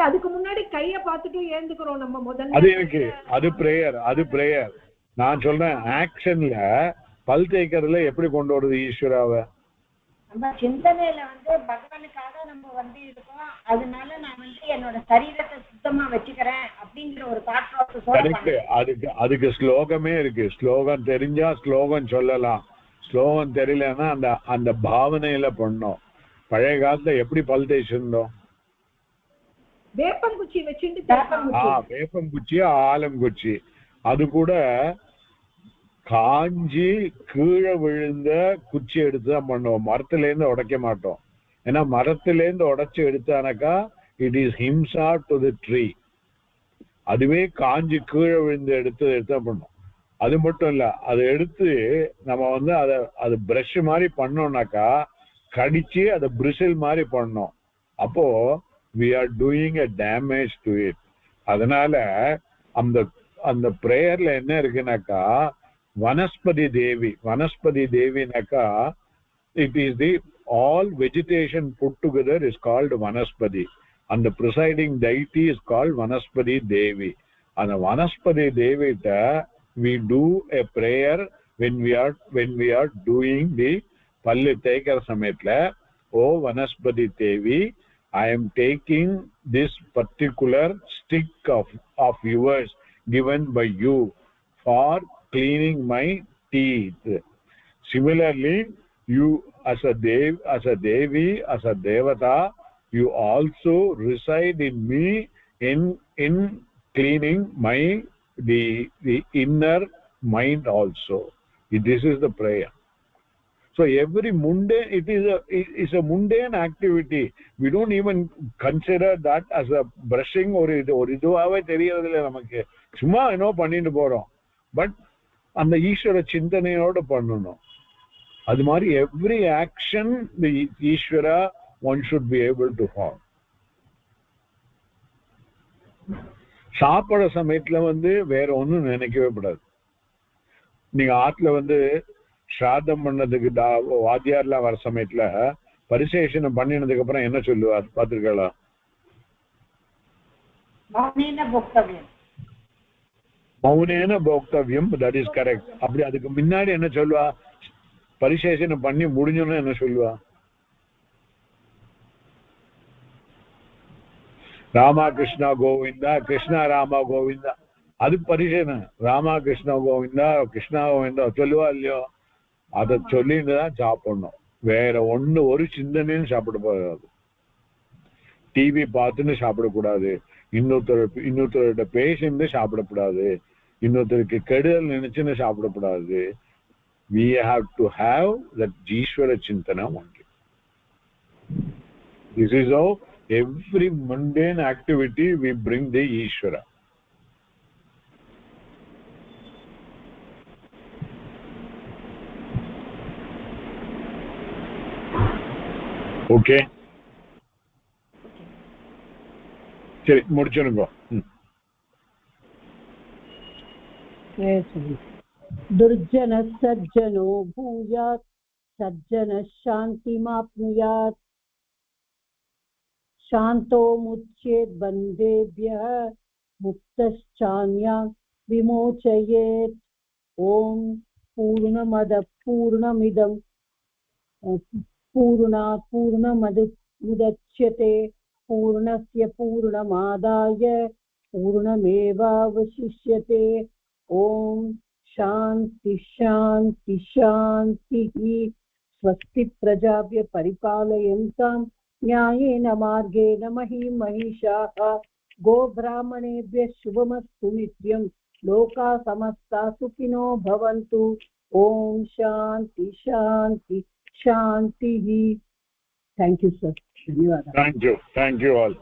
அதுக்கு முன்னாடி கைய பார்த்துட்டு எழுந்துக்கிறோம் நம்ம முதல்ல. அது எனக்கு அது பிரேயர். நான் சொல்றேன் ஆக்ஷன்ல பல் தேய்க்கிறதுல எப்படி கொண்டு வருது ஈஸ்வராவை? நம்ம சிந்தனையில பகவானுக்காக நம்ம இருக்கோம், அதனால நான் என்னோட சரீரத்தை சுத்தமா வச்சுக்கிறேன் அப்படிங்கிற ஒரு தாட் ப்ராசஸ். அதுக்கு ஸ்லோகமே இருக்கு. ஸ்லோகம் தெரிஞ்சா ஸ்லோகம் சொல்லலாம், ஸ்லோகம் தெரியலன்னா அந்த பாவனையில பண்ணோம். பழைய காலத்துல எப்படி பல் தேய்ச்சிருந்தோம்? வேப்பங்குச்சி வச்சுட்டு வேப்பங்குச்சி, ஆலங்குச்சி. அது கூட காஞ்சி கீழே விழுந்த குச்சி எடுத்துதான் பண்ணுவோம். மரத்துல இருந்து உடைக்க மாட்டோம். ஏன்னா மரத்துல இருந்து உடைச்சு எடுத்தானாக்கா it is himsa to the tree. அதுவே காஞ்சி கீழே விழுந்து எடுத்தா பண்ணும். அது மட்டும் இல்ல, அதை எடுத்து நம்ம அதை பிரஷ் மாதிரி பண்ணோம்னாக்கா கடிச்சு அதை பிரிசில் மாதிரி பண்ணோம். அப்போ we are doing a damage to it. அதனால அந்த பிரேயர்ல என்ன இருக்குனாக்கா vanaspati தேவினாக்கா it is the all vegetation put together is called vanaspati, and the presiding deity is called vanaspati devi. And the vanaspati devita we do a prayer when we are doing the pallu teikar samayatla, o vanaspati devi I am taking this particular stick of yours given by you for cleaning my teeth. Similarly, you as a devi, as a devata, you also reside in me in cleaning my the inner mind also. This is the prayer. So every mundane, it is a mundane activity. We don't even consider that as a brushing or இதுவாவே தெரியறதில்லை நமக்கு. சும்மா என்ன பண்ணிட்டு போறோம். But அந்த ஈஸ்வர சிந்தனையோட பண்ணணும். அது மாதிரி every action the ஈஸ்வரா one should be able to follow. சாப்பிட சமயத்துல வேற ஒன்றும் நினைக்கவே கூடாது. நீங்க ஆத்துல ஸ்ராதம் பண்ணதுக்கு வாத்தியார்லாம் வர சமயத்துல பரிசேஷனம் பண்ணினதுக்கு அப்புறம் என்ன சொல்லுவா பாத்திருக்கா? மௌனேன போக்தவ்யம். That is correct. அப்படி அதுக்கு முன்னாடி என்ன சொல்லுவா? பரிசேஷனம் பண்ணி முடிஞ்சோன்னு என்ன சொல்லுவா? ராமா கிருஷ்ணா கோவிந்தா, கிருஷ்ணா ராமா கோவிந்தா. அது பரிசேஷனம். ராமா கிருஷ்ணா கோவிந்தா, கிருஷ்ணா கோவிந்தா சொல்லுவா இல்லையோ? அதை சொல்லிட்டு தான் சாப்பிடணும். வேற ஒரு சிந்தனையும் சாப்பிட போகாது. டிவி பார்த்துன்னு சாப்பிடக்கூடாது. இன்னொருத்தரோட பேசிட்டு சாப்பிடக்கூடாது. இன்னொருத்தருக்கு கெடுதல் நினைச்சுன்னு சாப்பிடக்கூடாது. We have to have that Jishwara Chintana only. This is how every mundane activity we bring the Ishvara. Okay. சரி முடிச்சுருங்க. दुर्जनः सज्जनो भूयात् सज्जनः शान्तिमाप्नुयात् शान्तो मुच्येत् बन्धेभ्यः मुक्तश्चान्यां विमोचयेत्. ॐ पूर्णमदः पूर्णमिदं पूर्णात् पूर्णमुदच्यते पूर्णस्य पूर्णमादाय पूर्णमेवावशिष्यते. ॐ शान्ति शान्ति शान्तिः. स्वस्ति प्रजाभ्यः परिपालयन्तां न्यायेन मार्गेण महीं महिषाः गोब्राह्मणेभ्यः शुभमस्तु नित्यं. लोकाः समस्ताः सुखिनो भवन्तु. ॐ शान्ति शान्ति शान्तिः. Thank you sir. धन्यवाद. Thank you all.